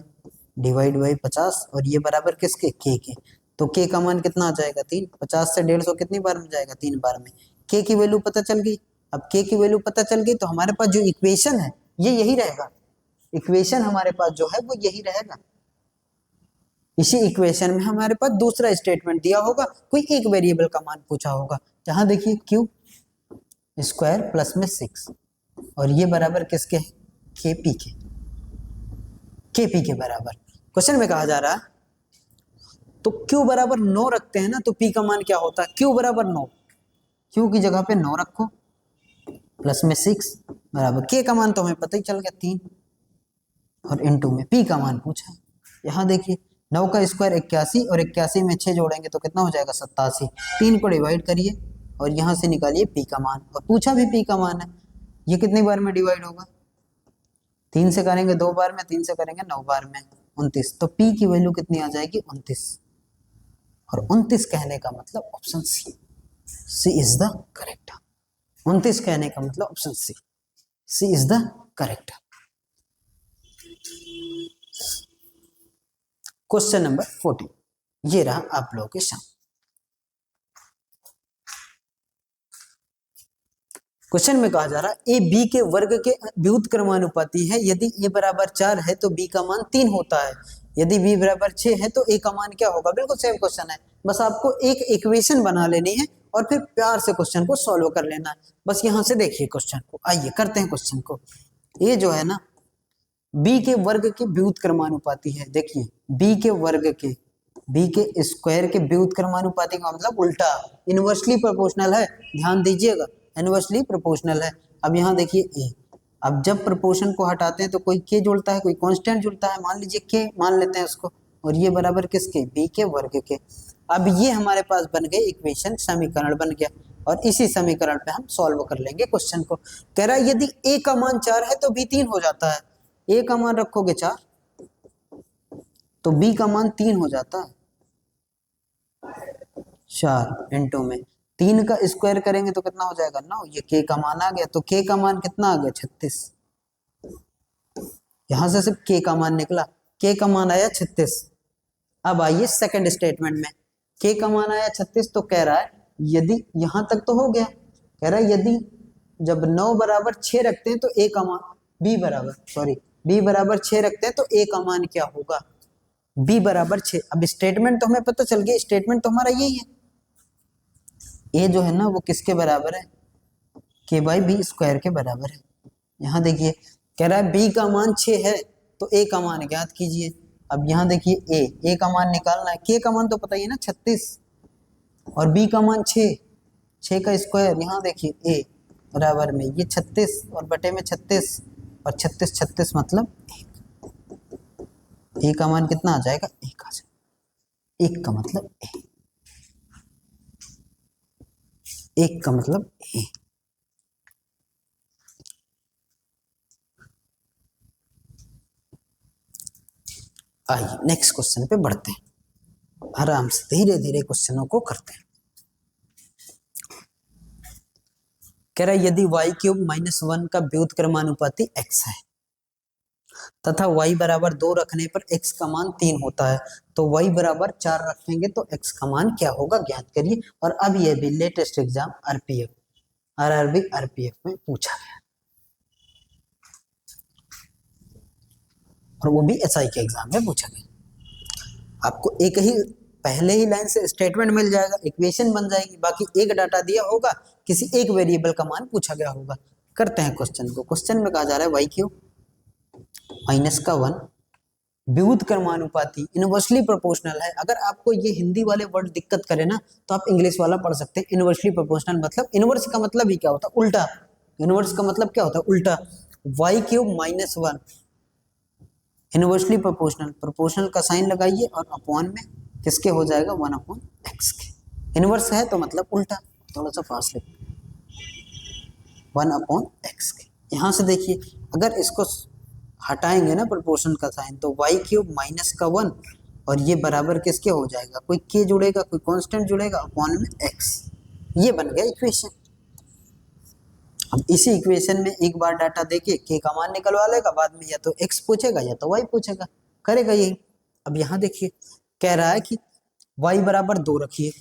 डिवाइड बाई 50 और ये बराबर किसके K के। तो K का मान कितना आ जाएगा 3। 50 से 150 कितनी बार में जाएगा 3 बार में। K की वैल्यू पता चल गई। अब K की वैल्यू पता चल गई तो हमारे पास जो इक्वेशन है ये यही रहेगा। इक्वेशन हमारे पास जो है वो यही रहेगा। इसी इक्वेशन में हमारे पास दूसरा स्टेटमेंट दिया होगा, कोई एक वेरिएबल का मान पूछा होगा। जहां देखिए Q स्क्वायर प्लस में 6 और ये बराबर किसके है KP के। KP के बराबर क्वेश्चन में कहा जा रहा है तो Q बराबर 9 रखते हैं ना तो P का मान क्या होता है, Q बराबर 9। Q की जगह पे 9 रखो प्लस में 6 बराबर K का मान तो हमें पता ही चल गया 3 और इनटू में P का मान पूछा। यहाँ देखिए 9 का स्क्वायर 81 और 81 में 6 जोड़ेंगे तो कितना हो जाएगा 87। 3 को डिवाइड करिए और यहाँ से निकालिए P का मान और पूछा भी P का मान है। ये कितनी बार में डिवाइड होगा 3 से करेंगे 2 बार में, 3 से करेंगे 9 बार में 29। तो P की वैल्यू कितनी आ जाएगी 29 और 29 कहने का मतलब option C is the correct. 29 कहने का मतलब option C is the correct. Question number 14 ये रहा आप लोगों के सामने। क्वेश्चन में कहा जा रहा है ए बी के वर्ग के व्युत्क्रमानुपाती है। यदि ए बराबर 4 है तो बी का मान 3 होता है। यदि बी बराबर 6 है तो ए का मान क्या होगा। बिल्कुल सेम क्वेश्चन है, बस आपको एक इक्वेशन बना लेनी है और फिर प्यार से क्वेश्चन को सॉल्व कर लेना है। बस यहाँ से देखिए क्वेश्चन को, आइए करते हैं क्वेश्चन को। ये जो है ना बी के वर्ग के व्युत्क्रमानुपाती है। देखिए बी के वर्ग के बी के स्क्वायर के व्युत्क्रमानुपाती का मतलब उल्टा, इनवर्सली प्रोपोर्शनल है, ध्यान दीजिएगा, इनवर्सली प्रोपोर्शनल है। अब यहाँ देखिए ए, अब जब प्रोपोर्शन को हटाते हैं तो कोई के जुड़ता है, कोई कांस्टेंट जुड़ता है, मान लीजिए के मान लेते हैं उसको, और ये बराबर किसके, बी के वर्ग के। अब ये हमारे पास बन गए इक्वेशन, समीकरण बन गया, और इसी समीकरण पे हम सॉल्व कर लेंगे क्वेश्चन को। कह रहा है यदि ए का मान 4 है तो बी 3 हो जाता है, ए का मान रखोगे 4 तो बी का मान 3 हो जाता है, 4 इंटू में 3 का स्क्वायर करेंगे तो कितना हो जाएगा 9, ये के का मान आ गया, तो के का मान कितना आ गया 36, यहां से सिर्फ के का मान निकला, के का मान आया 36। अब आइए सेकंड स्टेटमेंट में, के का मान आया 36 तो कह रहा है यदि, यहां तक तो हो गया, कह रहा है यदि जब 9 बराबर 6 रखते हैं तो ए का मान, बी बराबर 6 रखते हैं तो ए का मान क्या होगा, बी बराबर 6। अब स्टेटमेंट तो हमें पता चल गया, स्टेटमेंट तो हमारा यही है, ए जो है ना वो किसके बराबर है, के बाई बी स्क्वायर के बराबर है। यहाँ देखिए कह रहा है बी का मान 6 है तो ए का मान ज्ञात कीजिए। अब यहाँ देखिए ए का मान निकालना है, के का मान तो पता ही है ना 36, और बी का मान 6 का स्क्वायर, यहाँ देखिए ए बराबर में ये 36 और बटे में 36 और 36 मतलब 1, ए का मान कितना आ जाएगा 1 आ जाएगा, 1 का मतलब ए, 1 का मतलब ए। आइए नेक्स्ट क्वेश्चन पे बढ़ते हैं, आराम से धीरे धीरे क्वेश्चनों को करते हैं। कह रहा है यदि y क्यूब माइनस 1 का व्युत्क्रमानुपाती x है तथा y बराबर 2 रखने पर x का मान 3 होता है, तो y बराबर 4 रखेंगे तो x का मान क्या होगा ज्ञात करिए। और अब यह भी latest exam RPF, RRB RPF में पूछा गया, और वो भी एसआई के एग्जाम में पूछा गया। आपको एक ही पहले ही लाइन से स्टेटमेंट मिल जाएगा, इक्वेशन बन जाएगी, बाकी एक डाटा दिया होगा, किसी एक वेरिएबल का मान पूछा गया होगा। करते हैं क्वेश्चन को। क्वेश्चन में कहा जा रहा है y क्यूब माइनस का 1 व्युत्क्रमानुपाती इनवर्सली प्रोपोर्शनल है। अगर आपको ये हिंदी वाले वर्ड दिक्कत करे ना तो आप इंग्लिश वाला पढ़ सकते हैं। इनवर्सली प्रोपोर्शनल मतलब, इनवर्स का मतलब ही क्या होता है उल्टा, इनवर्स का मतलब क्या होता है उल्टा। y cube minus 1 inversely proportional, proportional का साइन लगाइए और अपॉन में किसके हो जाएगा 1 अपॉन एक्स के, इनवर्स है तो मतलब उल्टा, थोड़ा सा फास्ट लिख 1 अपॉन एक्स के। यहाँ से देखिए अगर इसको हटाएंगे ना प्रोपोर्शन का साइन तो y क्यूब माइनस का 1 और ये बराबर किसके हो जाएगा, कोई k जुड़ेगा कोई कांस्टेंट जुड़ेगा अपॉन में x, ये बन गया इक्वेशन। अब इसी इक्वेशन में एक बार डाटा देके k का मान निकलवा लेगा, बाद में या तो x पूछेगा या तो y पूछेगा, करेगा यही। अब यहाँ देखिए कह रहा है कि y बराबर 2 रखिए,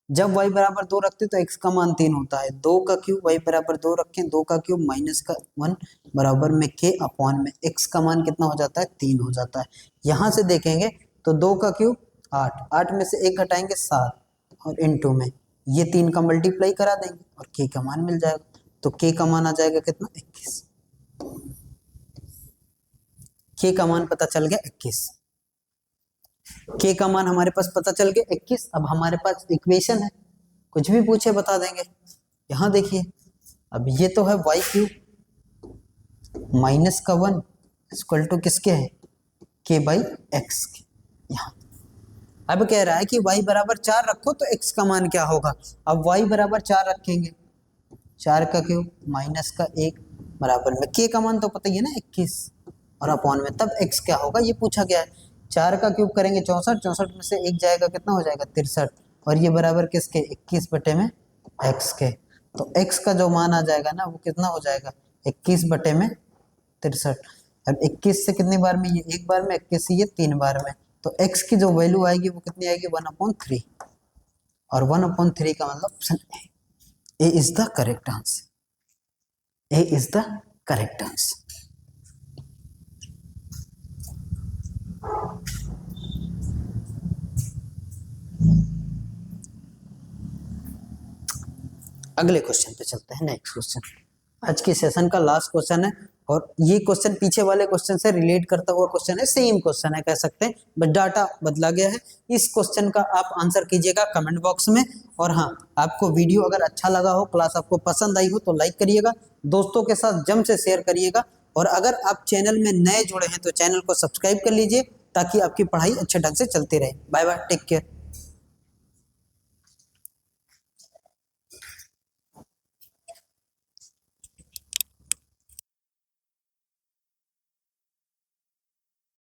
जब y बराबर 2 रखते तो x का मान 3 होता है, 2 का क्यूब y बराबर 2 रखें, 2 का क्यूब माइनस का 1 बराबर में k अपॉन में x का मान कितना हो जाता है 3 हो जाता है। यहाँ से देखेंगे तो 2 का क्यूब 8, 8 में से 1 घटाएंगे 7 और इनटू में ये 3 का मल्टीप्लाई करा देंगे और k का मान मिल जाएगा। तो k का मान आ जाएगा कितना 21, k का मान पता चल गया 21, k का मान हमारे पास पता चल गया 21। अब हमारे पास इक्वेशन है, कुछ भी पूछे बता देंगे। यहाँ देखिए अब ये तो है y क्यूब माइनस का 1 इक्वल टू किसके है k बाई एक्स के। यहाँ अब कह रहा है कि y बराबर 4 रखो तो x का मान क्या होगा। अब y बराबर 4 रखेंगे, 4 का क्यूब माइनस का 1 बराबर में k का मान तो पता ही है ना 21 और अपॉन में तब x क्या होगा ये पूछा गया है। 4 का क्यूब करेंगे 64, 64 में से 1 जाएगा कितना हो जाएगा 63 और ये बराबर किसके 21 बटे में x के। तो x का जो मान आ जाएगा ना वो कितना हो जाएगा 21 बटे में 63। अब 21 से कितनी बार में ये एक बार में, 21 से ये 3 बार में, तो x की जो वैल्यू आएगी वो कितनी आएगी 1/3 और 1/3 का मतलब option A is the correct answer, A is the correct answer. अगले क्वेश्चन पे चलते हैं, नेक्स्ट क्वेश्चन आज के सेशन का लास्ट क्वेश्चन है और ये क्वेश्चन पीछे वाले क्वेश्चन से रिलेट करता हुआ क्वेश्चन है, सेम क्वेश्चन है कह सकते हैं, बस डाटा बदला गया है। इस क्वेश्चन का आप आंसर कीजिएगा कमेंट बॉक्स में। और हाँ, आपको वीडियो अगर अच्छा लगा हो, क्लास आपको पसंद आई हो तो लाइक करिएगा, दोस्तों के साथ जम से शेयर करिएगा। और अगर आप चैनल में नए जुड़े हैं तो चैनल को सब्सक्राइब कर लीजिए ताकि आपकी पढ़ाई अच्छे ढंग से चलती रहे। Bye bye, take care.